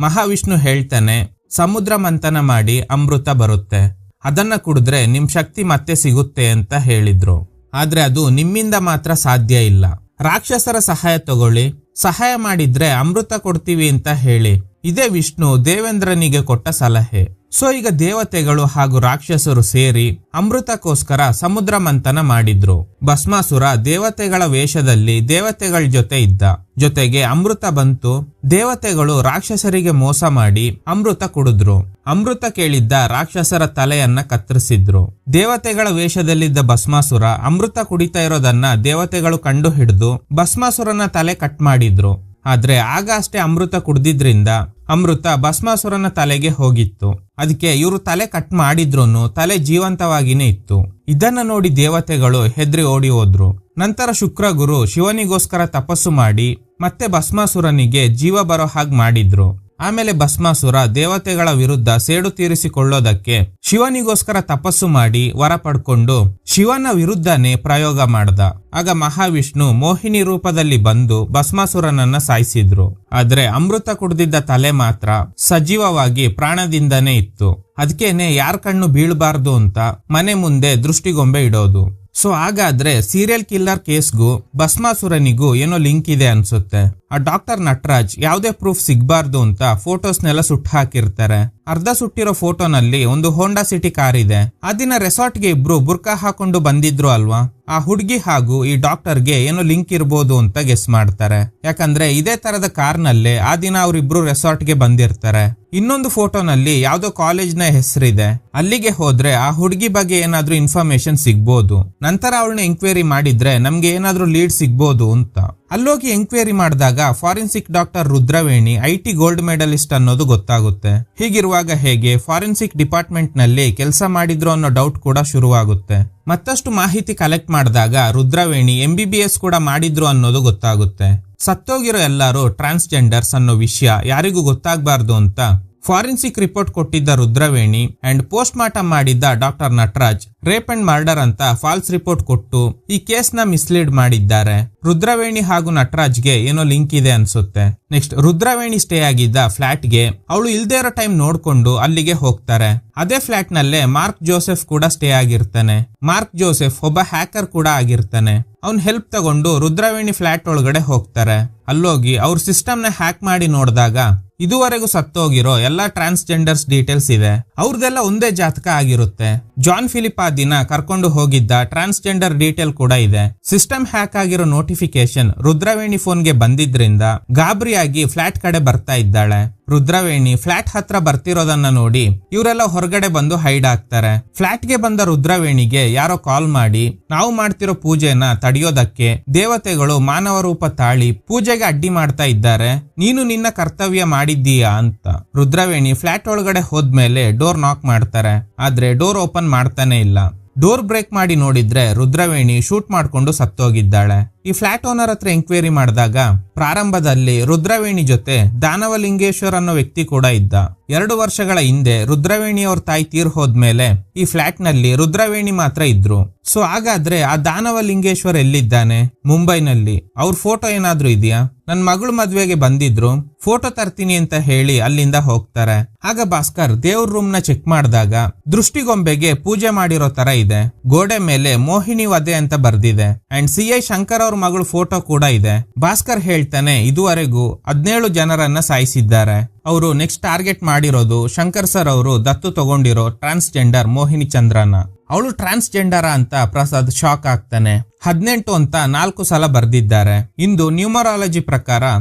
ಮಹಾವಿಷ್ಣು ಹೇಳ್ತಾನೆ, ಸಮುದ್ರ ಮಂಥನ ಮಾಡಿ ಅಮೃತ ಬರುತ್ತೆ, ಅದನ್ನ ಕುಡಿದ್ರೆ ನಿಮ್ ಶಕ್ತಿ ಮತ್ತೆ ಸಿಗುತ್ತೆ ಅಂತ ಹೇಳಿದ್ರು. ಆದ್ರೆ ಅದು ನಿಮ್ಮಿಂದ ಮಾತ್ರ ಸಾಧ್ಯ ಇಲ್ಲ. ರಾಕ್ಷಸರ ಸಹಾಯ ತಗೊಳ್ಳಿ, ಸಹಾಯ ಮಾಡಿದ್ರೆ ಅಮೃತ ಕೊಡ್ತೀವಿ ಅಂತ ಹೇಳಿ. ಇದೇ ವಿಷ್ಣು ದೇವೇಂದ್ರನಿಗೆ ಕೊಟ್ಟ ಸಲಹೆ. ಸೊ ಈಗ ದೇವತೆಗಳು ಹಾಗೂ ರಾಕ್ಷಸರು ಸೇರಿ ಅಮೃತಕ್ಕೋಸ್ಕರ ಸಮುದ್ರ ಮಂಥನ ಮಾಡಿದ್ರು. ಭಸ್ಮಾಸುರ ದೇವತೆಗಳ ವೇಷದಲ್ಲಿ ದೇವತೆಗಳ ಜೊತೆ ಇದ್ದ. ಜೊತೆಗೆ ಅಮೃತ ಬಂತು. ದೇವತೆಗಳು ರಾಕ್ಷಸರಿಗೆ ಮೋಸ ಮಾಡಿ ಅಮೃತ ಕುಡಿದ್ರು. ಅಮೃತ ಕೇಳಿದ್ದ ರಾಕ್ಷಸರ ತಲೆಯನ್ನ ಕತ್ತರಿಸಿದ್ರು. ದೇವತೆಗಳ ವೇಷದಲ್ಲಿದ್ದ ಭಸ್ಮಾಸುರ ಅಮೃತ ಕುಡಿತಾ ಇರೋದನ್ನ ದೇವತೆಗಳು ಕಂಡು ಹಿಡಿದು ಭಸ್ಮಾಸುರನ ತಲೆ ಕಟ್ ಮಾಡಿದ್ರು. ಆದ್ರೆ ಆಗ ಅಷ್ಟೇ ಅಮೃತ ಕುಡ್ದಿದ್ರಿಂದ ಅಮೃತ ಭಸ್ಮಾಸುರನ ತಲೆಗೆ ಹೋಗಿತ್ತು. ಅದಕ್ಕೆ ಇವರು ತಲೆ ಕಟ್ ಮಾಡಿದ್ರೂನು ತಲೆ ಜೀವಂತವಾಗಿನೇ ಇತ್ತು. ಇದನ್ನ ನೋಡಿ ದೇವತೆಗಳು ಹೆದ್ರಿ ಓಡಿ ಹೋದ್ರು. ನಂತರ ಶುಕ್ರಗುರು ಶಿವನಿಗೋಸ್ಕರ ತಪಸ್ಸು ಮಾಡಿ ಮತ್ತೆ ಭಸ್ಮಾಸುರನಿಗೆ ಜೀವ ಬರೋ ಹಾಗೆ ಮಾಡಿದ್ರು. ಆಮೇಲೆ ಭಸ್ಮಾಸುರ ದೇವತೆಗಳ ವಿರುದ್ಧ ಸೇಡು ತೀರಿಸಿಕೊಳ್ಳೋದಕ್ಕೆ ಶಿವನಿಗೋಸ್ಕರ ತಪಸ್ಸು ಮಾಡಿ ವರ ಪಡ್ಕೊಂಡು ಶಿವನ ವಿರುದ್ಧನೇ ಪ್ರಯೋಗ ಮಾಡ್ದ. ಆಗ ಮಹಾವಿಷ್ಣು ಮೋಹಿನಿ ರೂಪದಲ್ಲಿ ಬಂದು ಭಸ್ಮಾಸುರನನ್ನ ಸಾಯಿಸಿದ್ರು. ಆದ್ರೆ ಅಮೃತ ಕುಡ್ದಿದ್ದ ತಲೆ ಮಾತ್ರ ಸಜೀವವಾಗಿ ಪ್ರಾಣದಿಂದನೇ ಇತ್ತು. ಅದಕ್ಕೇನೆ ಯಾರ ಕಣ್ಣು ಬೀಳಬಾರ್ದು ಅಂತ ಮನೆ ಮುಂದೆ ದೃಷ್ಟಿಗೊಂಬೆ ಇಡೋದು. ಸೊ ಹಾಗಾದ್ರೆ ಸೀರಿಯಲ್ ಕಿಲ್ಲರ್ ಕೇಸ್ಗೂ ಭಸ್ಮಾಸುರನಿಗೂ ಏನೋ ಲಿಂಕ್ ಇದೆ ಅನ್ಸುತ್ತೆ. ಆ ಡಾಕ್ಟರ್ ನಟರಾಜ್ ಯಾವುದೇ ಪ್ರೂಫ್ ಸಿಗ್ಬಾರ್ದು ಅಂತ ಫೋಟೋಸ್ನೆಲ್ಲ ಸುಟ್ಟು ಹಾಕಿರ್ತಾರೆ. ಅರ್ಧ ಸುಟ್ಟಿರೋ ಫೋಟೋನಲ್ಲಿ ಒಂದು ಹೋಂಡಾ ಸಿಟಿ ಕಾರ್ ಇದೆ. ಆ ದಿನ ರೆಸಾರ್ಟ್ಗೆ ಇಬ್ರು ಬುರ್ಕಾ ಹಾಕೊಂಡು ಬಂದಿದ್ರು ಅಲ್ವಾ, ಆ ಹುಡುಗಿ ಹಾಗೂ ಈ ಡಾಕ್ಟರ್ಗೆ ಏನೋ ಲಿಂಕ್ ಇರ್ಬೋದು ಅಂತ ಗೆಸ್ ಮಾಡ್ತಾರೆ. ಯಾಕಂದ್ರೆ ಇದೇ ತರದ ಕಾರ್ನಲ್ಲೇ ಆ ದಿನ ಅವರಿಬ್ರು ರೆಸಾರ್ಟ್ಗೆ ಬಂದಿರ್ತಾರೆ. ಇನ್ನೊಂದು ಫೋಟೋನಲ್ಲಿ ಯಾವ್ದೋ ಕಾಲೇಜ್ನ ಹೆಸರಿದೆ. ಅಲ್ಲಿಗೆ ಹೋದ್ರೆ ಆ ಹುಡುಗಿ ಬಗ್ಗೆ ಏನಾದ್ರೂ ಇನ್ಫಾರ್ಮೇಶನ್ ಸಿಗ್ಬೋದು. ನಂತರ ಅವಳನ್ನ ಎಂಕ್ವೈರಿ ಮಾಡಿದ್ರೆ ನಮ್ಗೆ ಏನಾದ್ರೂ ಲೀಡ್ ಸಿಗ್ಬೋದು ಅಂತ. ಅಲ್ಲೋಗಿ ಎಂಕ್ವೈರಿ ಮಾಡಿದಾಗ forensic doctor Rudraveni IT gold medalist ಅನ್ನೋದು ಗೊತ್ತಾಗುತ್ತೆ. ಹೀಗಿರುವಾಗ ಹೇಗೆ ಫಾರೆನ್ಸಿಕ್ ಡಿಪಾರ್ಟ್ಮೆಂಟ್ ನಲ್ಲಿ ಕೆಲಸ ಮಾಡಿದ್ರು ಅನ್ನೋ ಡೌಟ್ ಕೂಡ ಶುರುವಾಗುತ್ತೆ. ಮತ್ತಷ್ಟು ಮಾಹಿತಿ ಕಲೆಕ್ಟ್ ಮಾಡಿದಾಗ ರುದ್ರವೇಣಿ MBBS ಕೂಡ ಮಾಡಿದ್ರು ಅನ್ನೋದು ಗೊತ್ತಾಗುತ್ತೆ. ಸತ್ತೋಗಿರೋ ಎಲ್ಲರೂ ಟ್ರಾನ್ಸ್ಜೆಂಡರ್ಸ್ ಅನ್ನೋ ವಿಷಯ ಯಾರಿಗೂ ಗೊತ್ತಾಗಬಾರ್ದು ಅಂತ ಫಾರೆನ್ಸಿಕ್ ರಿಪೋರ್ಟ್ ಕೊಟ್ಟಿದ್ದ ರುದ್ರವೇಣಿ ಅಂಡ್ ಪೋಸ್ಟ್ ಮಾರ್ಟಮ್ ಮಾಡಿದ್ದ doctor Nataraj rape and murder ಅಂತ ಫಾಲ್ಸ್ ರಿಪೋರ್ಟ್ ಕೊಟ್ಟು ಈ ಕೇಸ್ ನ ಮಿಸ್ಲೀಡ್ ಮಾಡಿದ್ದಾರೆ. ರುದ್ರವೇಣಿ ಹಾಗೂ ನಟರಾಜ್ಗೆ ಏನೋ ಲಿಂಕ್ ಇದೆ ಅನ್ಸುತ್ತೆ. ನೆಕ್ಸ್ಟ್ ರುದ್ರವೇಣಿ ಸ್ಟೇ ಆಗಿದ್ದ ಫ್ಲಾಟ್ಗೆ ಅವಳು ಇಲ್ದೇ ಇರೋ ಟೈಮ್ ನೋಡ್ಕೊಂಡು ಅಲ್ಲಿಗೆ ಹೋಗ್ತಾರೆ. ಅದೇ ಫ್ಲಾಟ್ ನಲ್ಲೇ ಮಾರ್ಕ್ ಜೋಸೆಫ್ ಕೂಡ ಸ್ಟೇ ಆಗಿರ್ತಾನೆ. ಮಾರ್ಕ್ ಜೋಸೆಫ್ ಒಬ್ಬ ಹ್ಯಾಕರ್ ಕೂಡ ಆಗಿರ್ತಾನೆ. ಅವ್ನ್ ಹೆಲ್ಪ್ ತಗೊಂಡು ರುದ್ರವೇಣಿ ಫ್ಲಾಟ್ ಒಳಗಡೆ ಹೋಗ್ತಾರೆ. ಅಲ್ಲೋಗಿ ಅವ್ರ ಸಿಸ್ಟಮ್ ನ ಹ್ಯಾಕ್ ಮಾಡಿ ನೋಡಿದಾಗ ಇದುವರೆಗೂ ಸತ್ತೋಗಿರೋ ಎಲ್ಲಾ ಟ್ರಾನ್ಸ್ಜೆಂಡರ್ಸ್ ಡೀಟೇಲ್ಸ್ ಇದೆ. ಅವ್ರದೆಲ್ಲ ಒಂದೇ ಜಾತಕ ಆಗಿರುತ್ತೆ. ಜಾನ್ ಫಿಲಿಪ್ ಆ ದಿನ ಕರ್ಕೊಂಡು ಹೋಗಿದ್ದ ಟ್ರಾನ್ಸ್ಜೆಂಡರ್ ಡೀಟೇಲ್ ಕೂಡ ಇದೆ. ಸಿಸ್ಟಮ್ ಹ್ಯಾಕ್ ಆಗಿರೋ ನೋಟಿಫಿಕೇಶನ್ ರುದ್ರವೇಣಿ ಫೋನ್ಗೆ ಬಂದಿದ್ರಿಂದ ಗಾಬರಿಯಾಗಿ ಫ್ಲಾಟ್ ಕಡೆ ಬರ್ತಾ ಇದ್ದಾಳೆ. ರುದ್ರವೇಣಿ ಫ್ಲಾಟ್ ಹತ್ರ ಬರ್ತಿರೋದನ್ನ ನೋಡಿ ಇವರೆಲ್ಲ ಹೊರಗಡೆ ಬಂದು ಹೈಡ್ ಆಗ್ತಾರೆ. ಫ್ಲಾಟ್ಗೆ ಬಂದ ರುದ್ರವೇಣಿಗೆ ಯಾರೋ ಕಾಲ್ ಮಾಡಿ ನಾವು ಮಾಡ್ತಿರೋ ಪೂಜೆನ ತಡೆಯೋದಕ್ಕೆ ದೇವತೆಗಳು ಮಾನವ ರೂಪ ತಾಳಿ ಪೂಜೆಗೆ ಅಡ್ಡಿ ಮಾಡ್ತಾ ಇದ್ದಾರೆ, ನೀನು ನಿನ್ನ ಕರ್ತವ್ಯ ಮಾಡಿದ್ದೀಯಾ ಅಂತ. ರುದ್ರವೇಣಿ ಫ್ಲಾಟ್ ಒಳಗಡೆ ಹೋದ್ಮೇಲೆ ಡೋರ್ ನಾಕ್ ಮಾಡ್ತಾರೆ. ಆದ್ರೆ ಡೋರ್ ಓಪನ್ ಮಾಡ್ತಾನೆ ಇಲ್ಲ. ಡೋರ್ ಬ್ರೇಕ್ ಮಾಡಿ ನೋಡಿದ್ರೆ ರುದ್ರವೇಣಿ ಶೂಟ್ ಮಾಡ್ಕೊಂಡು ಸತ್ತೋಗಿದ್ದಾಳೆ. ಈ ಫ್ಲಾಟ್ ಓನರ್ ಹತ್ರ ಎಂಕ್ವೈರಿ ಮಾಡಿದಾಗ ಪ್ರಾರಂಭದಲ್ಲಿ ರುದ್ರವೇಣಿ ಜೊತೆ ದಾನವಲಿಂಗೇಶ್ವರ್ ಅನ್ನೋ ವ್ಯಕ್ತಿ ಕೂಡ ಇದ್ದ. 2 ವರ್ಷಗಳ ಹಿಂದೆ ರುದ್ರವೇಣಿ ಅವ್ರ ತಾಯಿ ತೀರ್ ಹೋದ್ಮೇಲೆ ಈ ಫ್ಲಾಟ್ ನಲ್ಲಿ ರುದ್ರವೇಣಿ ಮಾತ್ರ ಇದ್ರು. ಸೊ ಹಾಗಾದ್ರೆ ಆ ದಾನವಲಿಂಗೇಶ್ವರ್ ಎಲ್ಲಿದ್ದಾನೆ? ಮುಂಬೈನಲ್ಲಿ. ಅವ್ರ ಫೋಟೋ ಏನಾದ್ರೂ ಇದೆಯಾ? ನನ್ ಮಗಳು ಮದ್ವೆಗೆ ಬಂದಿದ್ರು, ಫೋಟೋ ತರ್ತೀನಿ ಅಂತ ಹೇಳಿ ಅಲ್ಲಿಂದ ಹೋಗ್ತಾರೆ. ಆಗ ಭಾಸ್ಕರ್ ದೇವ್ರ ರೂಮ್ ನ ಚೆಕ್ ಮಾಡಿದಾಗ ದೃಷ್ಟಿಗೊಂಬೆಗೆ ಪೂಜೆ ಮಾಡಿರೋ ತರ ಇದೆ. ಗೋಡೆ ಮೇಲೆ ಮೋಹಿನಿ ವಧೆ ಅಂತ ಬರ್ದಿದೆ. ಅಂಡ್ CI ಶಂಕರ್ ಅವ್ರ ಮಗಳು ಫೋಟೋ ಕೂಡ ಇದೆ. ಭಾಸ್ಕರ್ ಹೇಳ್ತಾನೆ ಇದುವರೆಗೂ 17 ಜನರನ್ನ ಸಾಯಿಸಿದ್ದಾರೆ. ಅವರು ನೆಕ್ಸ್ಟ್ ಟಾರ್ಗೆಟ್ ಮಾಡಿರೋದು ಶಂಕರ್ ಸರ್ ಅವರು ದತ್ತು ತಗೊಂಡಿರೋ ಟ್ರಾನ್ಸ್ಜೆಂಡರ್ ಮೋಹಿನಿ ಚಂದ್ರನ. ಅವಳು ಟ್ರಾನ್ಸ್ಜೆಂಡರ್ ಅಂತ ಪ್ರಸಾದ್ ಶಾಕ್ ಆಗ್ತಾನೆ. 18 ಅಂತ 4 ಸಲ ಬರ್ದಿದ್ದಾರೆ. ಇಂದು ನ್ಯೂಮರಾಲಜಿ ಪ್ರಕಾರ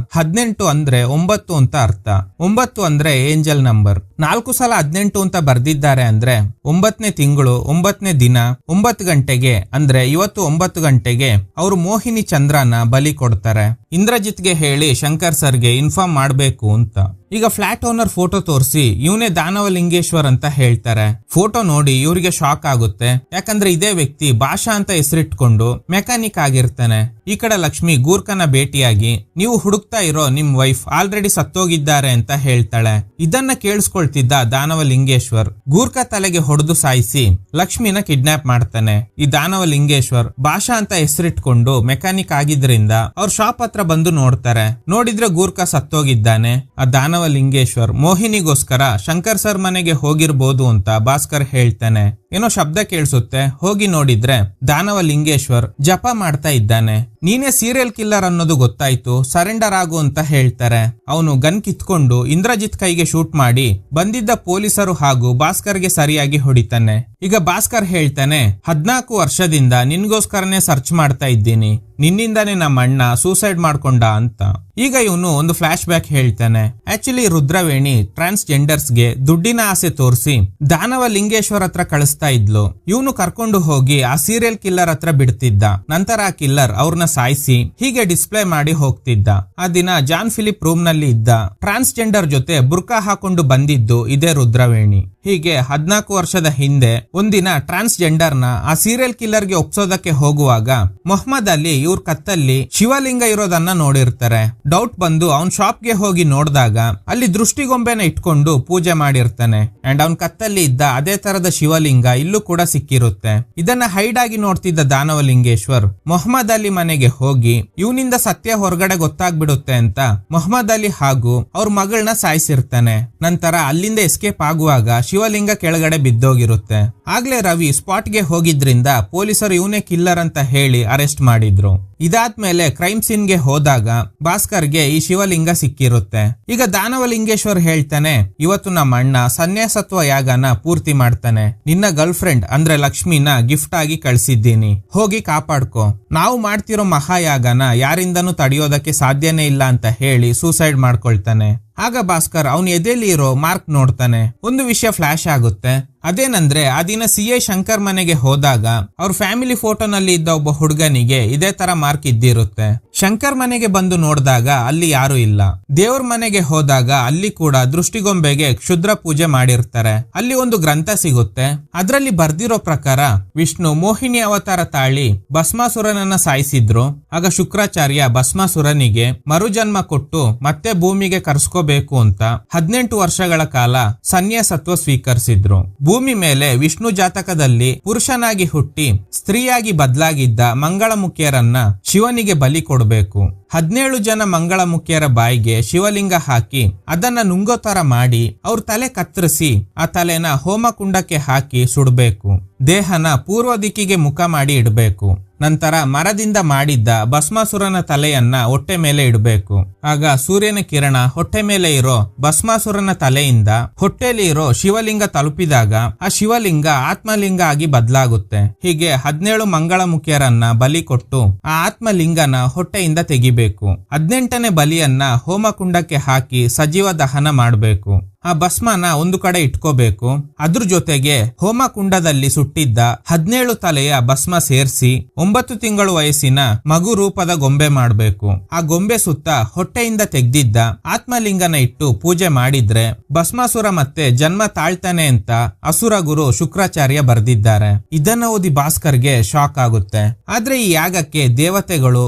18 ಅಂದ್ರೆ 9 ಅಂತ ಅರ್ಥ. 9 ಅಂದ್ರೆ ಏಂಜಲ್ ನಂಬರ್. 4 ಸಲ 18 ಅಂತ ಬರ್ದಿದ್ದಾರೆ ಅಂದ್ರೆ 9ನೇ ತಿಂಗಳು 9ನೇ ದಿನ 9 ಗಂಟೆಗೆ ಅಂದ್ರೆ ಇವತ್ತು 9 ಗಂಟೆಗೆ ಅವರು ಮೋಹಿನಿ ಚಂದ್ರನ ಬಲಿ ಕೊಡ್ತಾರೆ. ಇಂದ್ರಜಿತ್ಗೆ ಹೇಳಿ ಶಂಕರ್ ಸರ್ಗೆ ಇನ್ಫಾರ್ಮ್ ಮಾಡ್ಬೇಕು ಅಂತ. ಈಗ ಫ್ಲಾಟ್ ಓನರ್ ಫೋಟೋ ತೋರಿಸಿ ಇವನೇ ದಾನವಲಿಂಗೇಶ್ವರ್ ಅಂತ ಹೇಳ್ತಾರೆ. ಫೋಟೋ ನೋಡಿ ಇವ್ರಿಗೆ ಶಾಕ್ ಆಗುತ್ತೆ. ಯಾಕಂದ್ರೆ ಇದೇ ವ್ಯಕ್ತಿ ಭಾಷಾ ಅಂತ ಹೆಸರಿಟ್ಕೊಂಡು ಮೆಕ್ಯಾನಿಕ್ ಆಗಿರ್ತಾನೆ. ಈ ಕಡೆ ಲಕ್ಷ್ಮಿ ಗೂರ್ಖನ ಭೇಟಿಯಾಗಿ ನೀವು ಹುಡುಕ್ತಾ ಇರೋ ನಿಮ್ ವೈಫ್ ಆಲ್ರೆಡಿ ಸತ್ತೋಗಿದ್ದಾರೆ ಅಂತ ಹೇಳ್ತಾಳೆ. ಇದನ್ನ ಕೇಳಿಸ್ಕೊಳ್ತಿದ್ದ ದಾನವಲಿಂಗೇಶ್ವರ್ ಗೂರ್ಖ ತಲೆಗೆ ಹೊಡೆದು ಸಾಯಿಸಿ ಲಕ್ಷ್ಮಿನ ಕಿಡ್ನಾಪ್ ಮಾಡ್ತಾನೆ. ಈ ದಾನವಲಿಂಗೇಶ್ವರ್ ಭಾಷಾ ಅಂತ ಹೆಸರಿಟ್ಕೊಂಡು ಮೆಕ್ಯಾನಿಕ್ ಆಗಿದ್ರಿಂದ ಅವ್ರ ಶಾಪ್ ಹತ್ರ ಬಂದು ನೋಡ್ತಾರೆ. ನೋಡಿದ್ರೆ ಗೂರ್ಖ ಸತ್ತೋಗಿದ್ದಾನೆ. ಆ ದಾನವಲಿಂಗೇಶ್ವರ್ ಮೋಹಿನಿಗೋಸ್ಕರ ಶಂಕರ್ ಸರ್ ಮನೆಗೆ ಹೋಗಿರ್ಬೋದು ಅಂತ ಭಾಸ್ಕರ್ ಹೇಳ್ತಾನೆ. ಏನೋ ಶಬ್ದ ಕೇಳಿಸುತ್ತೆ. ಹೋಗಿ ನೋಡಿದ್ರೆ ದಾನವಲಿಂಗೇಶ್ವರ್ ಜಪ ಮಾಡ್ತಾ ಇದ್ದಾನೆ. ನೀನೇ ಸೀರಿಯಲ್ ಕಿಲ್ಲರ್ ಅನ್ನೋದು ಗೊತ್ತಾಯ್ತು, ಸರೆಂಡರ್ ಆಗು ಅಂತ ಹೇಳ್ತಾರೆ. ಅವನು ಗನ್ ಕಿತ್ಕೊಂಡು ಇಂದ್ರಜಿತ್ ಕೈಗೆ ಶೂಟ್ ಮಾಡಿ ಬಂದಿದ್ದ ಪೊಲೀಸರು ಹಾಗೂ ಭಾಸ್ಕರ್ಗೆ ಸರಿಯಾಗಿ ಹೊಡಿತಾನೆ. ಈಗ ಭಾಸ್ಕರ್ ಹೇಳ್ತಾನೆ 14 ವರ್ಷದಿಂದ ನಿನ್ಗೋಸ್ಕರನೇ ಸರ್ಚ್ ಮಾಡ್ತಾ ಇದ್ದೀನಿ, ನಿನ್ನಿಂದಾನೇ ನಮ್ಮ ಅಣ್ಣ ಸೂಸೈಡ್ ಮಾಡ್ಕೊಂಡ ಅಂತ. ಈಗ ಇವನು ಒಂದು ಫ್ಲಾಶ್ ಬ್ಯಾಕ್ ಹೇಳ್ತಾನೆ. ಆಕ್ಚುಲಿ ರುದ್ರವೇಣಿ ಟ್ರಾನ್ಸ್ಜೆಂಡರ್ಸ್ಗೆ ದುಡ್ಡಿನ ಆಸೆ ತೋರಿಸಿ ದಾನವಲಿಂಗೇಶ್ವರ್ ಹತ್ರ ಕಳಿಸ್ತಾ ಇದ್ಲು. ಇವನು ಕರ್ಕೊಂಡು ಹೋಗಿ ಆ ಸೀರಿಯಲ್ ಕಿಲ್ಲರ್ ಹತ್ರ ಬಿಡ್ತಿದ್ದ. ನಂತರ ಆ ಕಿಲ್ಲರ್ ಅವ್ರನ್ನ ಸಾಯಿಸಿ ಹೀಗೆ ಡಿಸ್ಪ್ಲೇ ಮಾಡಿ ಹೋಗ್ತಿದ್ದ. ಆ ದಿನ ಜಾನ್ ಫಿಲಿಪ್ ರೂಮ್ ನಲ್ಲಿ ಇದ್ದ. ಟ್ರಾನ್ಸ್ಜೆಂಡರ್ ಜೊತೆ ಬುರ್ಕಾ ಹಾಕೊಂಡು ಬಂದಿದ್ದು ಇದೇ ರುದ್ರವೇಣಿ. ಹೀಗೆ 14 ವರ್ಷದ ಹಿಂದೆ ಒಂದಿನ ಟ್ರಾನ್ಸ್ಜೆಂಡರ್ ನ ಆ ಸೀರಿಯಲ್ ಕಿಲ್ಲರ್ ಗೆ ಒಪ್ಸೋದಕ್ಕೆ ಹೋಗುವಾಗ ಮೊಹಮ್ಮದ್ ಅಲಿ ಇವ್ರ ಕತ್ತಲ್ಲಿ ಶಿವಲಿಂಗ ಇರೋದನ್ನ ನೋಡಿರ್ತಾರೆ. ಡೌಟ್ ಬಂದು ಅವನ್ ಶಾಪ್ಗೆ ಹೋಗಿ ನೋಡಿದಾಗ ಅಲ್ಲಿ ದೃಷ್ಟಿಗೊಂಬೆನ ಇಟ್ಕೊಂಡು ಪೂಜೆ ಮಾಡಿರ್ತಾನೆ. ಅಂಡ್ ಅವನ್ ಕತ್ತಲ್ಲಿ ಇದ್ದ ಅದೇ ತರದ ಶಿವಲಿಂಗ ಇಲ್ಲೂ ಕೂಡ ಸಿಕ್ಕಿರುತ್ತೆ. ಇದನ್ನ ಹೈಡ್ ಆಗಿ ನೋಡ್ತಿದ್ದ ದಾನವಲಿಂಗೇಶ್ವರ್ ಮೊಹಮ್ಮದ್ ಅಲಿ ಮನೆಗೆ ಹೋಗಿ ಇವನಿಂದ ಸತ್ಯ ಹೊರಗಡೆ ಗೊತ್ತಾಗ್ಬಿಡುತ್ತೆ ಅಂತ ಮೊಹಮ್ಮದ್ ಅಲಿ ಹಾಗೂ ಅವ್ರ ಮಗಳನ್ನ ಸಾಯಿಸಿರ್ತಾನೆ. ನಂತರ ಅಲ್ಲಿಂದ ಎಸ್ಕೇಪ್ ಆಗುವಾಗ ಶಿವಲಿಂಗ ಕೆಳಗಡೆ ಬಿದ್ದೋಗಿರುತ್ತೆ. ಆಗ್ಲೇ ರವಿ ಸ್ಪಾಟ್ಗೆ ಹೋಗಿದ್ರಿಂದ ಪೊಲೀಸರು ಇವನೇ ಕಿಲ್ಲರ್ ಅಂತ ಹೇಳಿ ಅರೆಸ್ಟ್ ಮಾಡಿದ್ರು. ಇದಾದ್ಮೇಲೆ ಕ್ರೈಮ್ ಸೀನ್ಗೆ ಹೋದಾಗ ಭಾಸ್ಕರ್ಗೆ ಈ ಶಿವಲಿಂಗ ಸಿಕ್ಕಿರುತ್ತೆ. ಈಗ ದಾನವಲಿಂಗೇಶ್ವರ್ ಹೇಳ್ತಾನೆ, ಇವತ್ತು ನಮ್ಮ ಅಣ್ಣ ಸನ್ಯಾಸತ್ವ ಯಾಗನ ಪೂರ್ತಿ ಮಾಡ್ತಾನೆ. ನಿನ್ನ ಗರ್ಲ್ ಫ್ರೆಂಡ್ ಅಂದ್ರೆ ಲಕ್ಷ್ಮಿನ ಗಿಫ್ಟ್ ಆಗಿ ಕಳ್ಸಿದ್ದೀನಿ, ಹೋಗಿ ಕಾಪಾಡ್ಕೋ. ನಾವು ಮಾಡ್ತಿರೋ ಮಹಾಯಾಗನ ಯಾರಿಂದನೂ ತಡೆಯೋದಕ್ಕೆ ಸಾಧ್ಯನೇ ಇಲ್ಲ ಅಂತ ಹೇಳಿ ಸೂಸೈಡ್ ಮಾಡ್ಕೊಳ್ತಾನೆ. ಆಗ ಭಾಸ್ಕರ್ ಅವನ್ ಎದೆಲಿ ಇರೋ ಮಾರ್ಕ್ ನೋಡ್ತಾನೆ. ಒಂದು ವಿಷಯ ಫ್ಲಾಶ್ ಆಗುತ್ತೆ. ಅದೇನಂದ್ರೆ ಆ ದಿನ CI ಶಂಕರ್ ಮನೆಗೆ ಹೋದಾಗ ಅವ್ರ ಫ್ಯಾಮಿಲಿ ಫೋಟೋನಲ್ಲಿ ಇದ್ದ ಒಬ್ಬ ಹುಡುಗನಿಗೆ ಇದೇ ತರ ಮಾರ್ಕ್ ಇದ್ದಿರುತ್ತೆ. ಶಂಕರ್ ಮನೆಗೆ ಬಂದು ನೋಡಿದಾಗ ಅಲ್ಲಿ ಯಾರು ಇಲ್ಲ. ದೇವ್ರ ಮನೆಗೆ ಹೋದಾಗ ಅಲ್ಲಿ ಕೂಡ ದೃಷ್ಟಿಗೊಂಬೆಗೆ ಕ್ಷುದ್ರ ಪೂಜೆ ಮಾಡಿರ್ತಾರೆ. ಅಲ್ಲಿ ಒಂದು ಗ್ರಂಥ ಸಿಗುತ್ತೆ. ಅದರಲ್ಲಿ ಬರ್ದಿರೋ ಪ್ರಕಾರ ವಿಷ್ಣು ಮೋಹಿನಿ ಅವತಾರ ತಾಳಿ ಭಸ್ಮಾಸುರನನ್ನ ಸಾಯಿಸಿದ್ರು. ಆಗ ಶುಕ್ರಾಚಾರ್ಯ ಭಸ್ಮಾಸುರನಿಗೆ ಮರುಜನ್ಮ ಕೊಟ್ಟು ಮತ್ತೆ ಭೂಮಿಗೆ ಕರ್ಸ್ಕೋಬೇಕು ಅಂತ 18 ವರ್ಷಗಳ ಕಾಲ ಸನ್ಯಾಸತ್ವ ಸ್ವೀಕರಿಸಿದ್ರು. ಭೂಮಿ ಮೇಲೆ ವಿಷ್ಣು ಜಾತಕದಲ್ಲಿ ಪುರುಷನಾಗಿ ಹುಟ್ಟಿ ಸ್ತ್ರೀಯಾಗಿ ಬದಲಾಗಿದ್ದ ಮಂಗಳಮುಖಿಯರನ್ನ ಶಿವನಿಗೆ ಬಲಿ ಕೊಡಬೇಕು. 17 ಜನ ಮಂಗಳಮುಖಿಯರ ಬಾಯಿಗೆ ಶಿವಲಿಂಗ ಹಾಕಿ ಅದನ್ನ ನುಂಗೋ ತರ ಮಾಡಿ ಅವ್ರ ತಲೆ ಕತ್ತರಿಸಿ ಆ ತಲೆನ ಹೋಮಕುಂಡಕ್ಕೆ ಹಾಕಿ ಸುಡಬೇಕು. ದೇಹನ ಪೂರ್ವ ದಿಕ್ಕಿಗೆ ಮುಖ ಮಾಡಿ ಇಡಬೇಕು. ನಂತರ ಮರದಿಂದ ಮಾಡಿದ್ದ ಭಸ್ಮಾಸುರನ ತಲೆಯನ್ನ ಹೊಟ್ಟೆ ಮೇಲೆ ಇಡಬೇಕು. ಆಗ ಸೂರ್ಯನ ಕಿರಣ ಹೊಟ್ಟೆ ಮೇಲೆ ಇರೋ ಭಸ್ಮಾಸುರನ ತಲೆಯಿಂದ ಹೊಟ್ಟೆಲಿ ಇರೋ ಶಿವಲಿಂಗ ತಲುಪಿದಾಗ ಆ ಶಿವಲಿಂಗ ಆತ್ಮಲಿಂಗ ಆಗಿ ಬದಲಾಗುತ್ತೆ. ಹೀಗೆ 17 ಮಂಗಳಮುಖಿಯರನ್ನ ಬಲಿ ಕೊಟ್ಟು ಆ ಆತ್ಮಲಿಂಗನ ಹೊಟ್ಟೆಯಿಂದ ತೆಗಿಬೇಕು. 18ನೇ ಬಲಿಯನ್ನ ಹೋಮಕುಂಡಕ್ಕೆ ಹಾಕಿ ಸಜೀವ ದಹನ ಮಾಡಬೇಕು. ಆ ಭಸ್ಮನ ಒಂದು ಕಡೆ ಇಟ್ಕೋಬೇಕು. ಅದ್ರ ಜೊತೆಗೆ ಹೋಮಕುಂಡದಲ್ಲಿ ಸುಟ್ಟಿದ್ದ 17 ತಲೆಯ ಭಸ್ಮ ಸೇರಿಸಿ 9 ತಿಂಗಳು ವಯಸ್ಸಿನ ಮಗು ರೂಪದ ಗೊಂಬೆ ಮಾಡಬೇಕು. ಆ ಗೊಂಬೆ ಸುತ್ತ ಹೊಟ್ಟೆಯಿಂದ ತೆಗ್ದಿದ್ದ ಆತ್ಮಲಿಂಗನ ಇಟ್ಟು ಪೂಜೆ ಮಾಡಿದ್ರೆ ಭಸ್ಮಾಸುರ ಮತ್ತೆ ಜನ್ಮ ತಾಳ್ತಾನೆ ಅಂತ ಅಸುರ ಗುರು ಶುಕ್ರಾಚಾರ್ಯ ಬರ್ದಿದ್ದಾರೆ. ಇದನ್ನ ಓದಿ ಭಾಸ್ಕರ್ಗೆ ಶಾಕ್ ಆಗುತ್ತೆ. ಆದ್ರೆ ಈ ಯಾಗಕ್ಕೆ ದೇವತೆಗಳು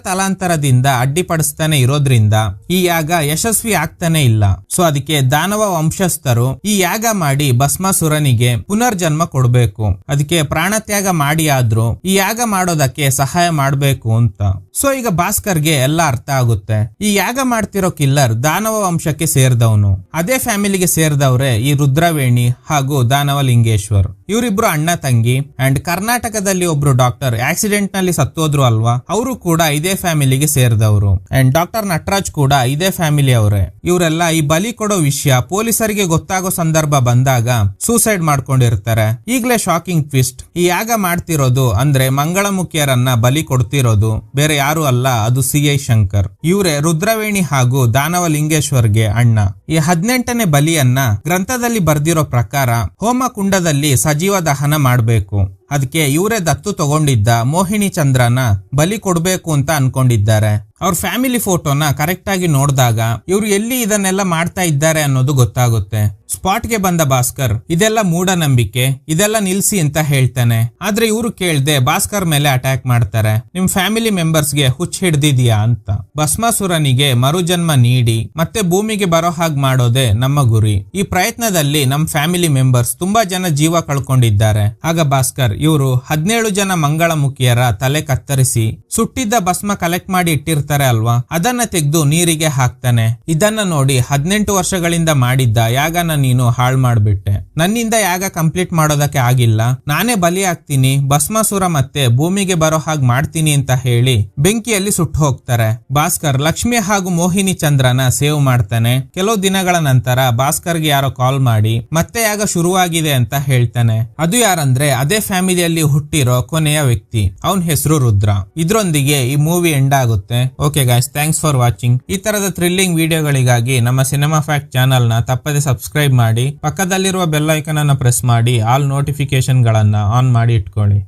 ತಲಾಂತರದಿಂದ ಅಡ್ಡಿಪಡಿಸ್ತಾನೆ ಇರೋದ್ರಿಂದ ಈ ಯಾಗ ಯಶಸ್ವಿ ಆಗ್ತಾನೆ ಇಲ್ಲ. ಸೊ ಅದಕ್ಕೆ ದಾನವ ವಂಶಸ್ಥರು ಈ ಯಾಗ ಮಾಡಿ ಭಸ್ಮಾಸುರನಿಗೆ ಪುನರ್ಜನ್ಮ ಕೊಡ್ಬೇಕು. ಅದಕ್ಕೆ ಪ್ರಾಣತ್ಯಾಗ ಮಾಡಿ ಆದ್ರೂ ಈ ಯಾಗ ಮಾಡೋದಕ್ಕೆ ಸಹಾಯ ಮಾಡ್ಬೇಕು ಅಂತ. ಸೊ ಈಗ ಭಾಸ್ಕರ್ಗೆ ಎಲ್ಲ ಅರ್ಥ ಆಗುತ್ತೆ. ಈ ಯಾಗ ಮಾಡ್ತಿರೋ ಕಿಲ್ಲರ್ ದಾನವ ವಂಶಕ್ಕೆ ಸೇರಿದವನು. ಅದೇ ಫ್ಯಾಮಿಲಿಗೆ ಸೇರಿದವ್ರೆ ಈ ರುದ್ರವೇಣಿ ಹಾಗೂ ದಾನವಲಿಂಗೇಶ್ವರ್. ಇವರಿಬ್ರು ಅಣ್ಣ ತಂಗಿ. ಅಂಡ್ ಕರ್ನಾಟಕದಲ್ಲಿ ಒಬ್ರು ಡಾಕ್ಟರ್ ಆಕ್ಸಿಡೆಂಟ್ ನಲ್ಲಿ ಸತ್ತೋದ್ರು ಅಲ್ವಾ, ಅವರು ಕೂಡ ಇದೇ ಫ್ಯಾಮಿಲಿಗೆ ಸೇರಿದವರು. ಅಂಡ್ ಡಾಕ್ಟರ್ ನಟರಾಜ್ ಕೂಡ ಇದೇ ಫ್ಯಾಮಿಲಿ ಅವರೇ. ಇವರೆಲ್ಲ ಈ ಬಲಿ ಕೊಡೋ ವಿಷಯ ಪೊಲೀಸರಿಗೆ ಗೊತ್ತಾಗೋ ಸಂದರ್ಭ ಬಂದಾಗ ಸೂಸೈಡ್ ಮಾಡ್ಕೊಂಡಿರ್ತಾರೆ. ಈಗಲೇ ಶಾಕಿಂಗ್ ಟ್ವಿಸ್ಟ್, ಈ ಯಾಗ ಮಾಡ್ತಿರೋದು ಅಂದ್ರೆ ಮಂಗಳಮುಖಿಯರನ್ನ ಬಲಿ ಕೊಡ್ತಿರೋದು ಬೇರೆ ಯಾರು ಅಲ್ಲ, ಅದು CI ಶಂಕರ್. ಇವರೇ ರುದ್ರವೇಣಿ ಹಾಗೂ ದಾನವಲಿಂಗೇಶ್ವರ್ಗೆ ಅಣ್ಣ. ಈ 18ನೇ ಬಲಿಯನ್ನ ಗ್ರಂಥದಲ್ಲಿ ಬರ್ದಿರೋ ಪ್ರಕಾರ ಹೋಮಕುಂಡದಲ್ಲಿ ಸಜೀವ ದಹನ ಮಾಡಬೇಕು. ಅದಕ್ಕೆ ಇವರೇ ದತ್ತು ತಗೊಂಡಿದ್ದ ಮೋಹಿನಿ ಚಂದ್ರನ ಬಲಿ ಕೊಡ್ಬೇಕು ಅಂತ ಅನ್ಕೊಂಡಿದ್ದಾರೆ. ಅವ್ರ ಫ್ಯಾಮಿಲಿ ಫೋಟೋನ ಕರೆಕ್ಟ್ ಆಗಿ ನೋಡಿದಾಗ ಇವ್ರು ಎಲ್ಲಿ ಇದನ್ನೆಲ್ಲ ಮಾಡ್ತಾ ಇದ್ದಾರೆ ಅನ್ನೋದು ಗೊತ್ತಾಗುತ್ತೆ. ಸ್ಪಾಟ್ಗೆ ಬಂದ ಭಾಸ್ಕರ್ ಇದೆಲ್ಲ ಮೂಢನಂಬಿಕೆ, ಇದೆಲ್ಲ ನಿಲ್ಸಿ ಅಂತ ಹೇಳ್ತಾನೆ. ಆದ್ರೆ ಇವರು ಕೇಳ್ದೆ ಭಾಸ್ಕರ್ ಮೇಲೆ ಅಟ್ಯಾಕ್ ಮಾಡ್ತಾರೆ. ನಿಮ್ ಫ್ಯಾಮಿಲಿ ಮೆಂಬರ್ಸ್ಗೆ ಹುಚ್ಚ ಹಿಡ್ದಿದ್ಯಾ ಅಂತ. ಭಸ್ಮಾಸುರನಿಗೆ ಮರುಜನ್ಮ ನೀಡಿ ಮತ್ತೆ ಭೂಮಿಗೆ ಬರೋ ಹಾಗೆ ಮಾಡೋದೇ ನಮ್ಮ ಗುರಿ. ಈ ಪ್ರಯತ್ನದಲ್ಲಿ ನಮ್ ಫ್ಯಾಮಿಲಿ ಮೆಂಬರ್ಸ್ ತುಂಬಾ ಜನ ಜೀವ ಕಳ್ಕೊಂಡಿದ್ದಾರೆ. ಆಗ ಭಾಸ್ಕರ್ ಇವರು 17 ಜನ ಮಂಗಳಮುಖಿಯರ ತಲೆ ಕತ್ತರಿಸಿ ಸುಟ್ಟಿದ್ದ ಭಸ್ಮ ಕಲೆಕ್ಟ್ ಮಾಡಿ ಇಟ್ಟಿರ್ತಾರೆ ಅಲ್ವಾ, ಅದನ್ನ ತೆಗೆದು ನೀರಿಗೆ ಹಾಕ್ತಾನೆ. ಇದನ್ನ ನೋಡಿ 18 ವರ್ಷಗಳಿಂದ ಮಾಡಿದ್ದ ಯಾಗನ ನೀನು ಹಾಳು ಮಾಡ್ಬಿಟ್ಟೆ, ನನ್ನಿಂದ ಯಾಗ ಕಂಪ್ಲೀಟ್ ಮಾಡೋದಕ್ಕೆ ಆಗಿಲ್ಲ, ನಾನೇ ಬಲಿ ಆಗ್ತೀನಿ, ಭಸ್ಮಾಸುರ ಮತ್ತೆ ಭೂಮಿಗೆ ಬರೋ ಹಾಗೆ ಮಾಡ್ತೀನಿ ಅಂತ ಹೇಳಿ ಬೆಂಕಿಯಲ್ಲಿ ಸುಟ್ಟು ಹೋಗ್ತಾರೆ. ಭಾಸ್ಕರ್ ಲಕ್ಷ್ಮಿ ಹಾಗೂ ಮೋಹಿನಿ ಚಂದ್ರನ ಸೇವ್ ಮಾಡ್ತಾನೆ. ಕೆಲವು ದಿನಗಳ ನಂತರ ಭಾಸ್ಕರ್ಗೆ ಯಾರೋ ಕಾಲ್ ಮಾಡಿ ಮತ್ತೆ ಯಾಗ ಶುರುವಾಗಿದೆ ಅಂತ ಹೇಳ್ತಾನೆ. ಅದು ಯಾರಂದ್ರೆ ಅದೇ ಫ್ಯಾಮಿಲಿಯಲ್ಲಿ ಹುಟ್ಟಿರೋ ಕೊನೆಯ ವ್ಯಕ್ತಿ, ಅವನ ಹೆಸರು ರುದ್ರ. ಇದ್ರೊಂದಿಗೆ ಈ ಮೂವಿ ಎಂಡ್ ಆಗುತ್ತೆ. Okay guys, thanks for watching. ಈ ತರದ ಥ್ರಿಲ್ಲಿಂಗ್ ವಿಡಿಯೋಗಳಿಗಾಗಿ ನಮ್ಮ ಸಿನಿಮಾ ಫ್ಯಾಕ್ಟ್ ಚಾನಲ್ ನ ತಪ್ಪದೆ ಸಬ್ಸ್ಕ್ರೈಬ್ ಮಾಡಿ, ಪಕ್ಕದಲ್ಲಿರುವ ಬೆಲ್ ಐಕಾನ್ ಅನ್ನು ಪ್ರೆಸ್ ಮಾಡಿ ಆಲ್ ನೋಟಿಫಿಕೇಶನ್ ಗಳನ್ನ ಆನ್ ಮಾಡಿ ಇಟ್ಕೊಳ್ಳಿ.